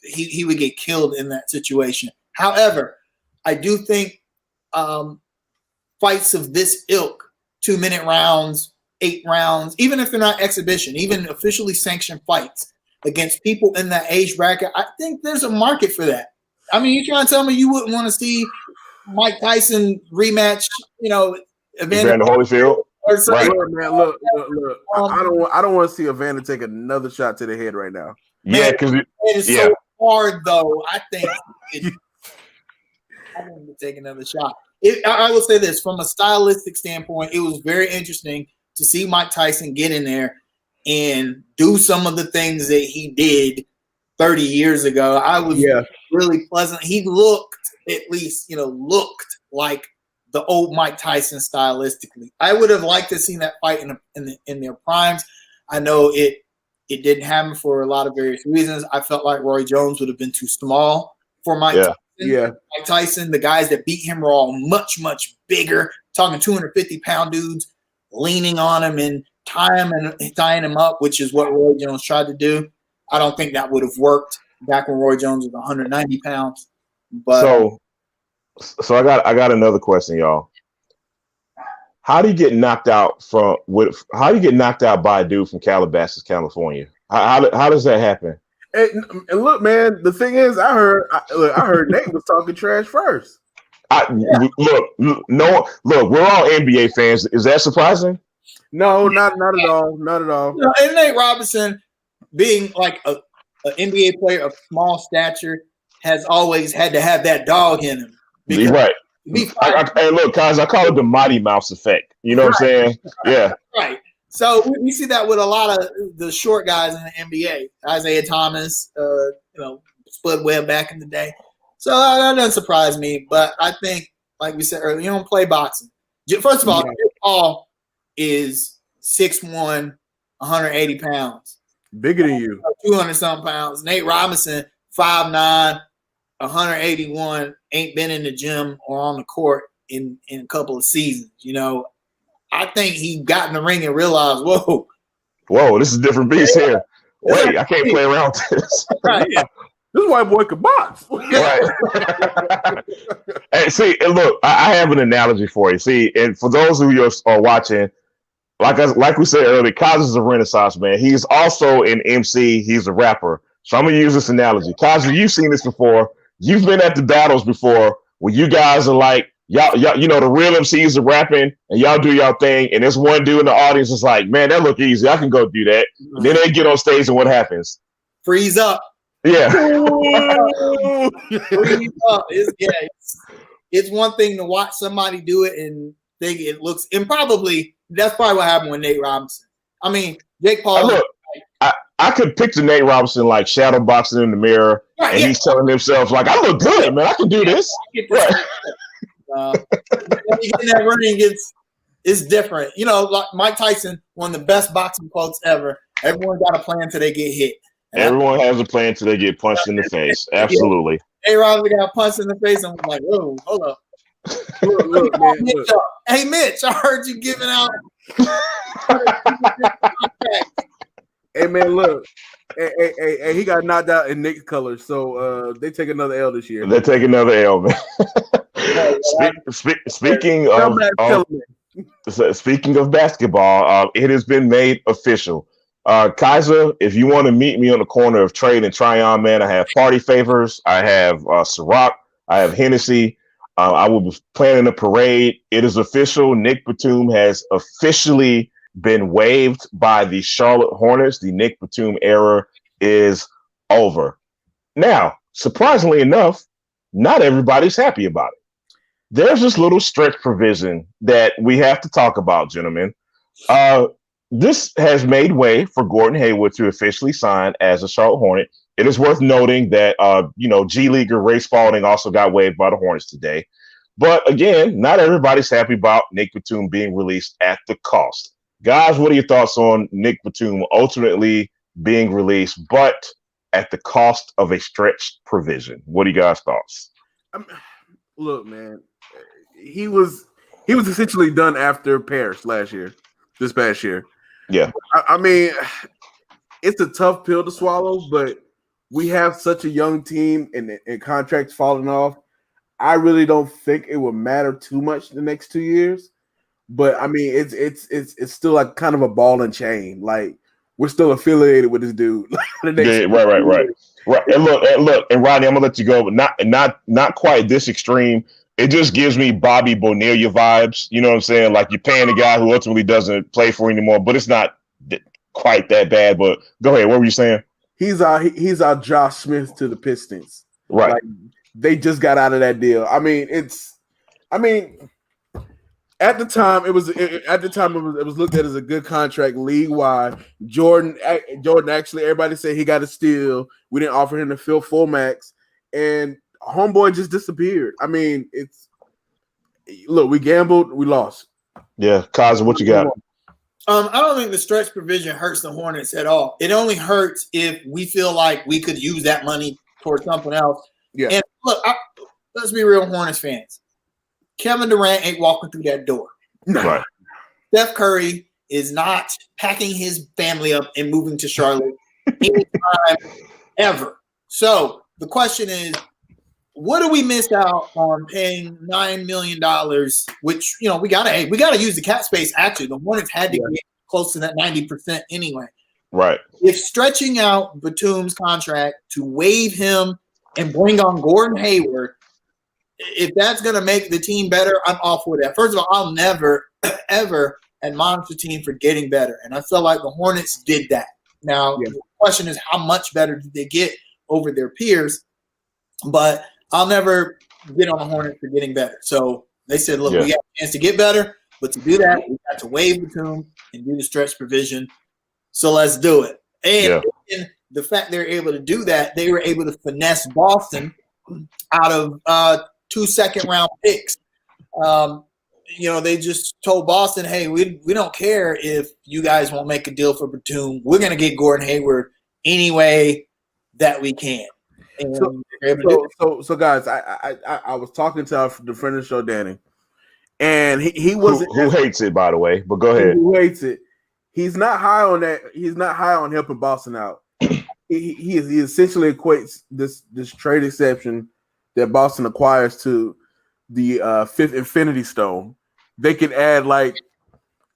He would get killed in that situation. However, I do think fights of this ilk, 2-minute rounds, 8 rounds, even if they're not exhibition, even officially sanctioned fights against people in that age bracket, I think there's a market for that. I mean, you're trying to tell me you wouldn't want to see Mike Tyson rematch, Evander Holyfield? Right. Man, look. I don't want to see Evander take another shot to the head right now. Yeah, because it is so hard, though. I think I want to take another shot. I will say this, from a stylistic standpoint, it was very interesting to see Mike Tyson get in there and do some of the things that he did 30 years ago. I was really pleasant. He looked, at least, looked like the old Mike Tyson stylistically. I would have liked to see that fight in their primes. I know it didn't happen for a lot of various reasons. I felt like Roy Jones would have been too small for Mike Tyson. Yeah. Mike Tyson, the guys that beat him were all much, much bigger, talking 250-pound dudes, leaning on him and tying him up, which is what Roy Jones tried to do. I don't think that would have worked back when Roy Jones was 190 pounds. But so I got another question, y'all. How do you get knocked out by a dude from Calabasas, California? How does that happen? And look, man, the thing is, I heard Nate was talking trash first. Look, we're all NBA fans. Is that surprising? No, not at all. Not at all. And Nate Robinson, being like an NBA player of small stature, has always had to have that dog in him. Right. Hey, look, guys, I call it the Mighty Mouse effect. You know what I'm saying? Yeah. Right. So we see that with a lot of the short guys in the NBA. Isaiah Thomas, Spud Webb back in the day. So that doesn't surprise me. But I think, like we said earlier, you don't play boxing. First of all, Paul is 6'1", 180 pounds. Bigger than you. 200-something pounds. Nate Robinson, 5'9", 181, ain't been in the gym or on the court in a couple of seasons. I think he got in the ring and realized, whoa, this is a different beast here. Wait, I can't play around with this. Right. This white boy can box. Right. And look, I have an analogy for you. See, and for those of you who are watching, like we said earlier, Kaz is a Renaissance man. He's also an MC. He's a rapper. So I'm going to use this analogy. Kaz, you've seen this before. You've been at the battles before where you guys are like, y'all, the real MCs are rapping and y'all do y'all thing. And there's one dude in the audience is like, man, that look easy. I can go do that. And then they get on stage and what happens? Freeze up. Yeah. Freeze up. It's one thing to watch somebody do it and think it looks, and probably that's probably what happened with Nate Robinson. I mean, Jake Paul. I could picture Nate Robinson like shadow boxing in the mirror, and he's telling himself like, "I look good, man. I can do this." Right. When you get in that ring, it's different. Like Mike Tyson, one of the best boxing quotes ever. Everyone got a plan till they get hit. And everyone has a plan till they get punched in the face. Absolutely. Hey, Robinson got punched in the face. I'm like, whoa, hold up. Look, man, Mitch, hey, Mitch, I heard you giving out. Hey man, look. Hey, he got knocked out in Knicks colors, so they take another L this year. They take another L, man. Speaking of basketball, it has been made official. Kaiser, if you want to meet me on the corner of Trade and Tryon, man, I have party favors. I have Ciroc. I have Hennessy. I will be planning a parade. It is official. Nick Batum has officially been waived by the Charlotte Hornets. The Nick Batum era is over. Now, surprisingly enough, not everybody's happy about it. There's this little stretch provision that we have to talk about, gentlemen. This has made way for Gordon Hayward to officially sign as a Charlotte Hornet. It is worth noting that, G Leaguer Ray Spalding also got waived by the Hornets today. But again, not everybody's happy about Nick Batum being released at the cost. Guys, what are your thoughts on Nick Batum ultimately being released, but at the cost of a stretched provision? What are you guys' thoughts? Look, man, he was essentially done after Paris this past year. Yeah. I mean, it's a tough pill to swallow, but we have such a young team and contracts falling off. I really don't think it will matter too much the next 2 years. But I mean, it's still like kind of a ball and chain. Like we're still affiliated with this dude. Right. And look, and Rodney, I'm gonna let you go, but not quite this extreme. It just gives me Bobby Bonilla vibes. You know what I'm saying? Like you're paying a guy who ultimately doesn't play for you anymore, but it's not quite that bad. But go ahead. What were you saying? He's our Josh Smith to the Pistons. Right. Like, they just got out of that deal. I mean, at the time it was looked at as a good contract league wide. Jordan actually, everybody said he got a steal. We didn't offer him to fill full max, and homeboy just disappeared. I mean, we gambled, we lost. Yeah, Kaz, what you got? I don't think the stretch provision hurts the Hornets at all. It only hurts if we feel like we could use that money towards something else. Yeah. And look, let's be real Hornets fans. Kevin Durant ain't walking through that door. Right. Steph Curry is not packing his family up and moving to Charlotte anytime ever. So the question is, what do we miss out on paying $9 million? Which we gotta use the cap space. Actually, the Hornets had to get close to that 90% anyway. Right. If stretching out Batum's contract to waive him and bring on Gordon Hayward, if that's going to make the team better, I'm all for that. First of all, I'll never, ever admonish the team for getting better. And I feel like the Hornets did that. Now, the question is, how much better did they get over their peers? But I'll never get on the Hornets for getting better. So they said, look, we got a chance to get better. But to do that, we got to waive Batum and do the stretch provision. So let's do it. And the fact they're able to do that, they were able to finesse Boston out of 2 second-round picks. They just told Boston, hey, we don't care if you guys won't make a deal for Batum. We're going to get Gordon Hayward any way that we can. And so guys, I was talking to the friend of the show, Danny, and he wasn't who hates it, by the way. But go ahead. Who hates it? He's not high on that. He's not high on helping Boston out. he essentially equates this trade exception that Boston acquires to the fifth Infinity Stone. They can add like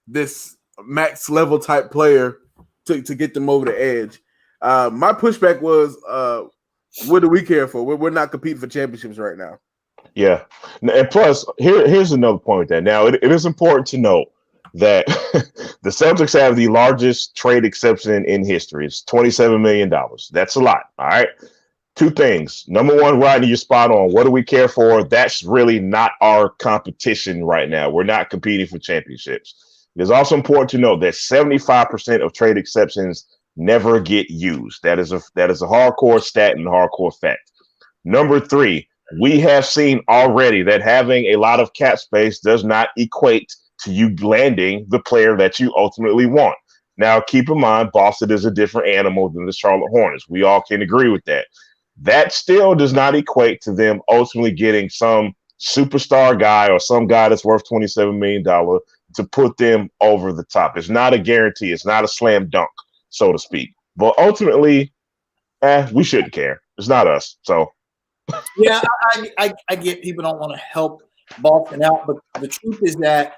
this max level type player to get them over the edge. My pushback was, what do we care for? We're not competing for championships right now. Yeah. And plus, here's another point with that. Now, it is important to note that the Celtics have the largest trade exception in history. It's $27 million. That's a lot. All right. Two things. Number one, Rodney, you're spot on. What do we care for? That's really not our competition right now. We're not competing for championships. It is also important to note that 75% of trade exceptions never get used. That is a hardcore stat and a hardcore fact. Number three, we have seen already that having a lot of cap space does not equate to you landing the player that you ultimately want. Now, keep in mind, Boston is a different animal than the Charlotte Hornets. We all can agree with that. That still does not equate to them ultimately getting some superstar guy or some guy that's worth $27 million to put them over the top. It's not a guarantee. It's not a slam dunk, so to speak. But ultimately, we shouldn't care. It's not us. So, yeah, I get people don't want to help Boston out, but the truth is that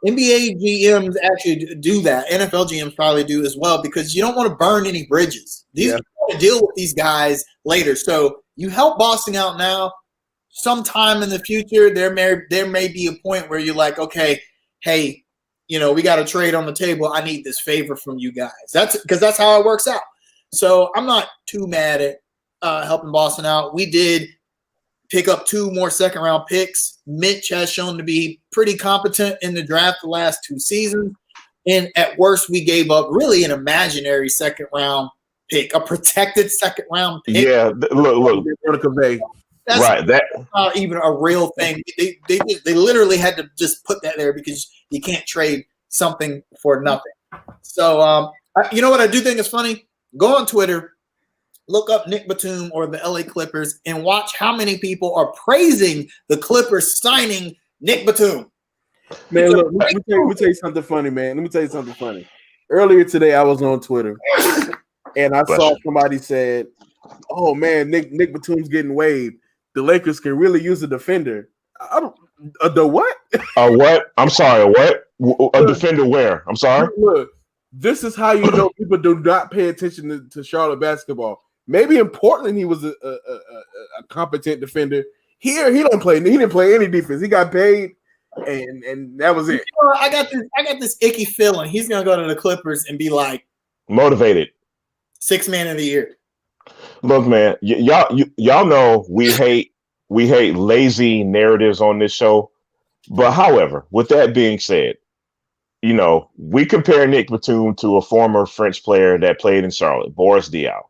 NBA GMs actually do that. NFL GMs probably do as well because you don't want to burn any bridges. You want to deal with these guys later. So you help Boston out now. Sometime in the future, there may be a point where you're like, okay, hey, we got a trade on the table. I need this favor from you guys. That's because that's how it works out. So I'm not too mad at helping Boston out. We did pick up 2 more second-round picks. Mitch has shown to be pretty competent in the draft the last 2 seasons. And at worst, we gave up really an imaginary second-round pick, a protected second-round pick. Yeah, look. That's not even a real thing. They literally had to just put that there because you can't trade something for nothing. So, you know what I do think is funny? Go on Twitter, look up Nick Batum or the LA Clippers, and watch how many people are praising the Clippers signing Nick Batum. Man, look, let me tell you something funny, man. Let me tell you something funny. Earlier today, I was on Twitter, and I saw somebody said, "Oh man, Nick Batum's getting waived. The Lakers can really use a defender." The what? A what? I'm sorry. A what? A defender where? I'm sorry. Look, this is how you know people do not pay attention to Charlotte basketball. Maybe in Portland he was a competent defender. Here he don't play. He didn't play any defense. He got paid, and that was it. You know, I got this icky feeling he's gonna go to the Clippers and be like motivated. 6th man of the year. Look, man, y'all know we hate lazy narratives on this show. But however, with that being said, you know, we compare Nick Batum to a former French player that played in Charlotte, Boris Diaw.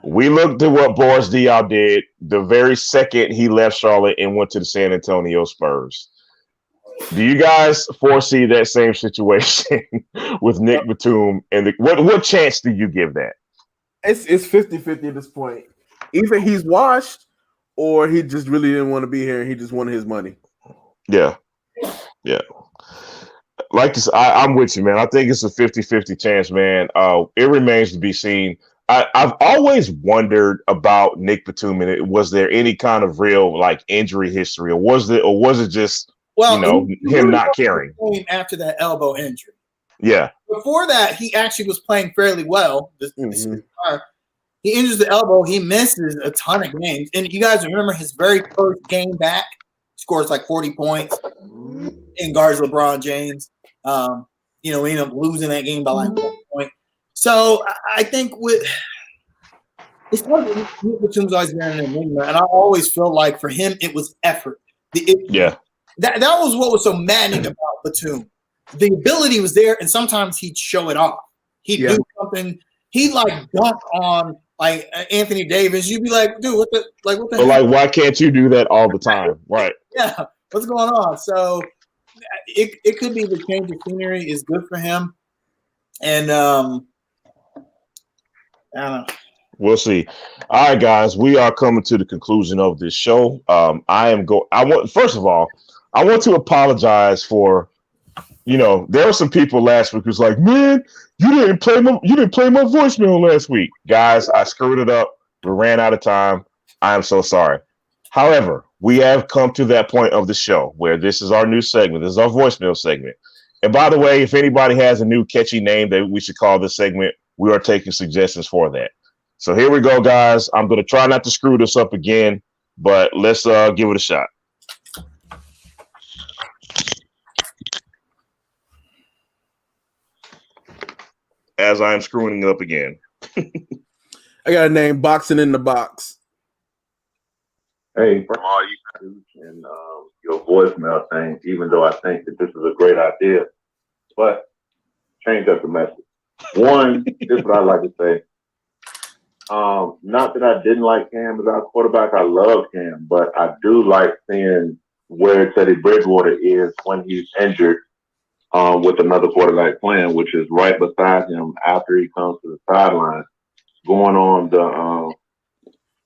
We looked at what Boris Diaw did the very second he left Charlotte and went to the San Antonio Spurs. Do you guys foresee that same situation with Nick Batum? And what chance do you give that? It's 50-50 at this point. Either he's washed or he just really didn't want to be here and he just wanted his money. Yeah. Like this, I'm with you, man. I think it's a 50-50 chance, man. It remains to be seen. I've always wondered about Nick Batum, and was there any kind of real like injury history, or was it just him not caring after that elbow injury? Yeah. Before that, he actually was playing fairly well. He injures the elbow. He misses a ton of games, and you guys remember his very first game back, scores like 40 points and guards LeBron James. We ended up losing that game by like 1 point. So I think it's Batum's always been an enigma, and I always feel like for him it was effort. That was what was so maddening about Batum. The ability was there, and sometimes he'd show it off. He'd do something. He'd like dunk on like Anthony Davis. You'd be like, dude, what the But like, why can't you do that all the time? Right. Yeah. What's going on? So it could be the change of scenery is good for him. And I don't know. We'll see. All right, guys, we are coming to the conclusion of this show. First of all, I want to apologize for, there were some people last week who's like, man, you didn't play my voicemail last week. Guys, I screwed it up. We ran out of time. I am so sorry. However, we have come to that point of the show where this is our new segment. This is our voicemail segment. And by the way, if anybody has a new catchy name that we should call this segment, we are taking suggestions for that. So here we go, guys. I'm going to try not to screw this up again, but let's give it a shot. As I am screwing it up again. I got a name, Boxing in the Box. Hey, from all you do and your voicemail thing, even though I think that this is a great idea, but change up the message. One, this is what I like to say. Not that I didn't like Cam as our quarterback. I love Cam, but I do like seeing where Teddy Bridgewater is when he's injured with another quarterback playing, which is right beside him after he comes to the sideline, going on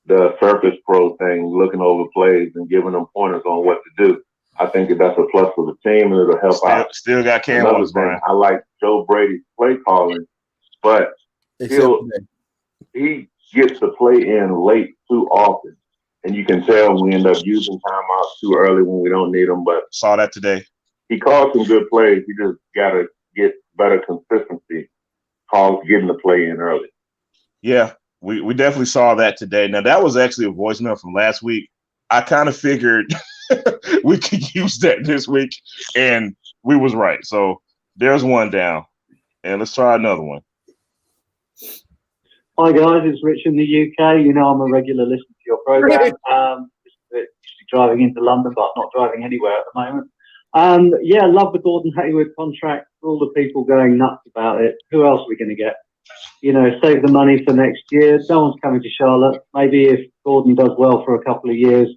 the Surface Pro thing, looking over plays and giving them pointers on what to do. I think that's a plus for the team, and it'll help out. Still got Cam on his brain. I like Joe Brady's play calling, but he gets to play in late too often, and you can tell we end up using timeouts too early when we don't need them. But saw that today. He called some good plays. He just got to get better consistency, getting the play in early. Yeah, we definitely saw that today. Now, that was actually a voicemail from last week. I kind of figured we could use that this week, and we was right. So there's one down, and let's try another one. Hi, guys. It's Rich in the UK. You know I'm a regular listener to your program. Usually driving into London, but not driving anywhere at the moment. Love the Gordon Hayward contract. All the people going nuts about it. Who else are we going to get? Save the money for next year. No one's coming to Charlotte. Maybe if Gordon does well for a couple of years,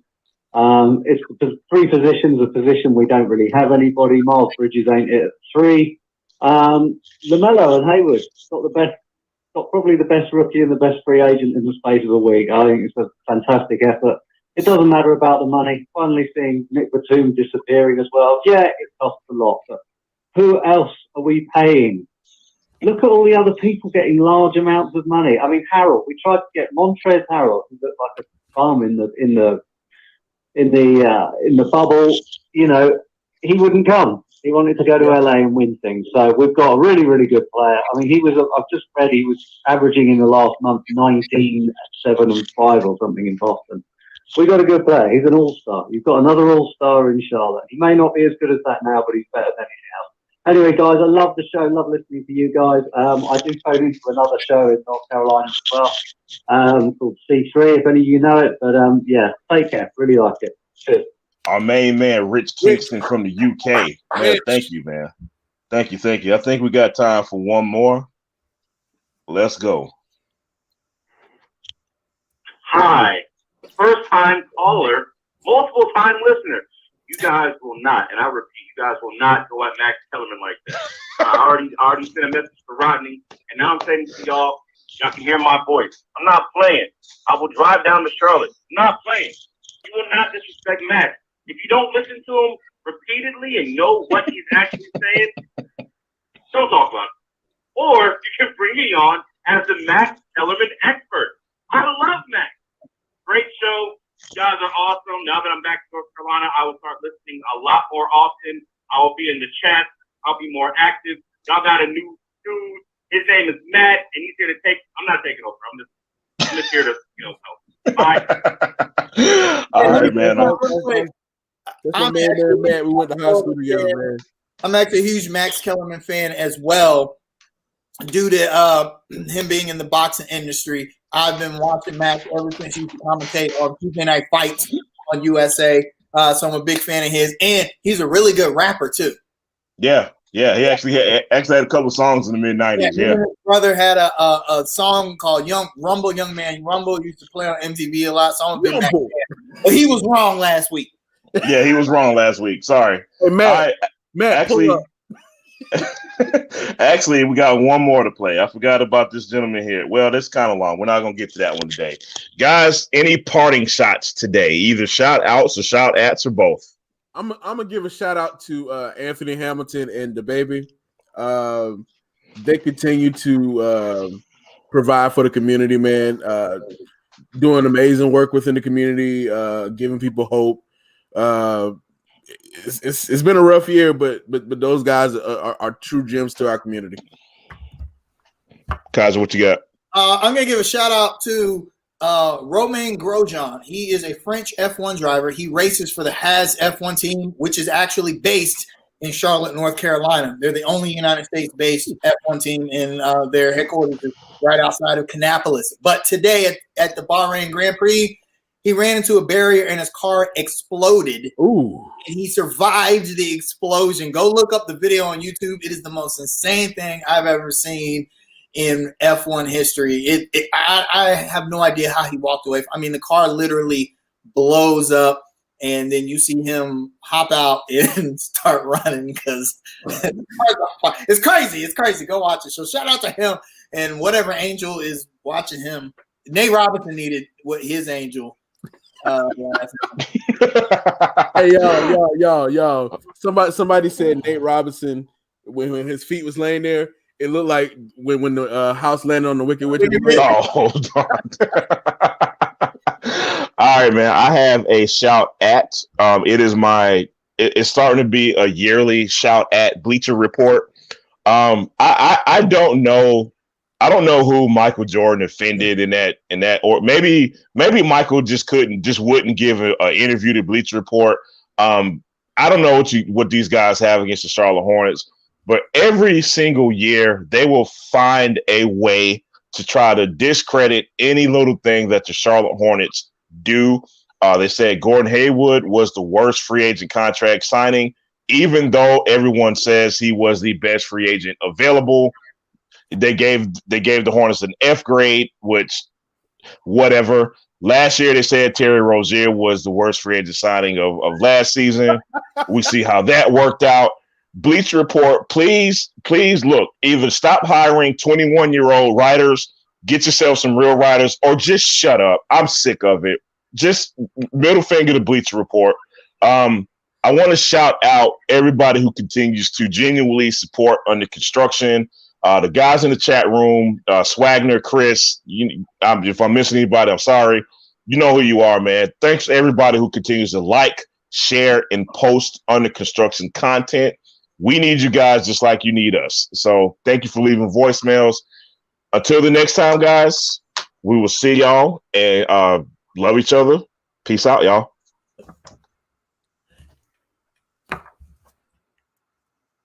It's three positions, a position we don't really have anybody. Miles Bridges ain't it at 3. LaMelo and Hayward got probably the best rookie and the best free agent in the space of a week. I think it's a fantastic effort. It doesn't matter about the money. Finally seeing Nick Batum disappearing as well. Yeah, it costs a lot, but who else are we paying? Look at all the other people getting large amounts of money. I mean, Harold. We tried to get Montrezl Harrell, who looked like a farm in the bubble. You know, he wouldn't come. He wanted to go to LA and win things. So we've got a really, really good player. I mean, I've just read he was averaging in the last month 19, 7 and 5 or something in Boston. We got a good player. He's an all-star. You've got another all-star in Charlotte. He may not be as good as that now, but he's better than anything else. Anyway, guys, I love the show. Love listening to you guys. I do phone into another show in North Carolina as well, called C3, if any of you know it. But yeah, take care. Really like it. Cheers. Our main man, Rich Kingston from the UK. Man, thank you, man. Thank you. I think we got time for one more. Let's go. Hi. First-time caller, multiple-time listener. You guys will not, and I repeat, you guys will not go at Max Kellerman like that. I already sent a message to Rodney, and now I'm saying to y'all can hear my voice. I'm not playing. I will drive down to Charlotte. I'm not playing. You will not disrespect Max. If you don't listen to him repeatedly and know what he's actually saying, don't talk about it. Or you can bring me on as the Max Kellerman expert. I love Max. Great show. You guys are awesome. Now that I'm back to North Carolina, I will start listening a lot more often. I will be in the chat. I'll be more active. Y'all got a new dude. His name is Matt, and he's here to take. I'm not taking over. I'm just here to, help. Bye. All right, man. Man. We went to high school together, man. I'm actually a huge Max Kellerman fan as well, due to him being in the boxing industry. I've been watching Max ever since he used to commentate on Tuesday Night Fights on USA. So I'm a big fan of his, and he's a really good rapper too. Yeah. He actually had a couple songs in the mid-90s. Yeah. His brother had a song called Young Man Rumble. He used to play on MTV a lot. So I'm a big Max fan. But he was wrong last week. Yeah, he was wrong last week. Sorry. Hey, Matt, actually, we got one more to play. I forgot about this gentleman here. Well, that's kind of long. We're not going to get to that one today. Guys, any parting shots today? Either shout outs or shout ats or both. I'm gonna give a shout out to Anthony Hamilton and the baby. They continue to provide for the community, man. Doing amazing work within the community, giving people hope. It's been a rough year, but those guys are true gems to our community. Kaiser, what you got? I'm gonna give a shout out to Romain Grosjean. He is a French F1 driver. He races for the Haas F1 team, which is actually based in Charlotte, North Carolina. They're the only United States-based F1 team, in their headquarters is right outside of Kannapolis. But today at the Bahrain Grand Prix, he ran into a barrier and his car exploded. Ooh. And he survived the explosion. Go look up the video on YouTube. It is the most insane thing I've ever seen in F1 history. I have no idea how he walked away. I mean, the car literally blows up, and then you see him hop out and start running because it's crazy. It's crazy. Go watch it. So shout out to him and whatever angel is watching him. Nate Robinson needed what his angel. Hey, yo. Somebody said Nate Robinson when his feet was laying there. It looked like when the house landed on the Wicked Witch. Oh, darn. All right, man. I have a shout at. It's starting to be a yearly shout at Bleacher Report. I don't know. I don't know who Michael Jordan offended in that, or maybe Michael just wouldn't give an interview to Bleacher Report. I don't know what these guys have against the Charlotte Hornets. But every single year, they will find a way to try to discredit any little thing that the Charlotte Hornets do. They said Gordon Hayward was the worst free agent contract signing, even though everyone says he was the best free agent available. They gave the Hornets an F grade, which whatever. Last year, they said Terry Rozier was the worst free agent signing of last season. We see how that worked out. Bleacher Report, please look, either stop hiring 21-year-old writers, get yourself some real writers, or just shut up. I'm sick of it. Just middle finger to Bleacher Report. I want to shout out everybody who continues to genuinely support Under Construction. The guys in the chat room, Swagner, Chris, if I'm missing anybody, I'm sorry. You know who you are, man. Thanks to everybody who continues to like, share, and post Under Construction content. We need you guys just like you need us. So thank you for leaving voicemails. Until the next time, guys, we will see y'all and love each other. Peace out, y'all.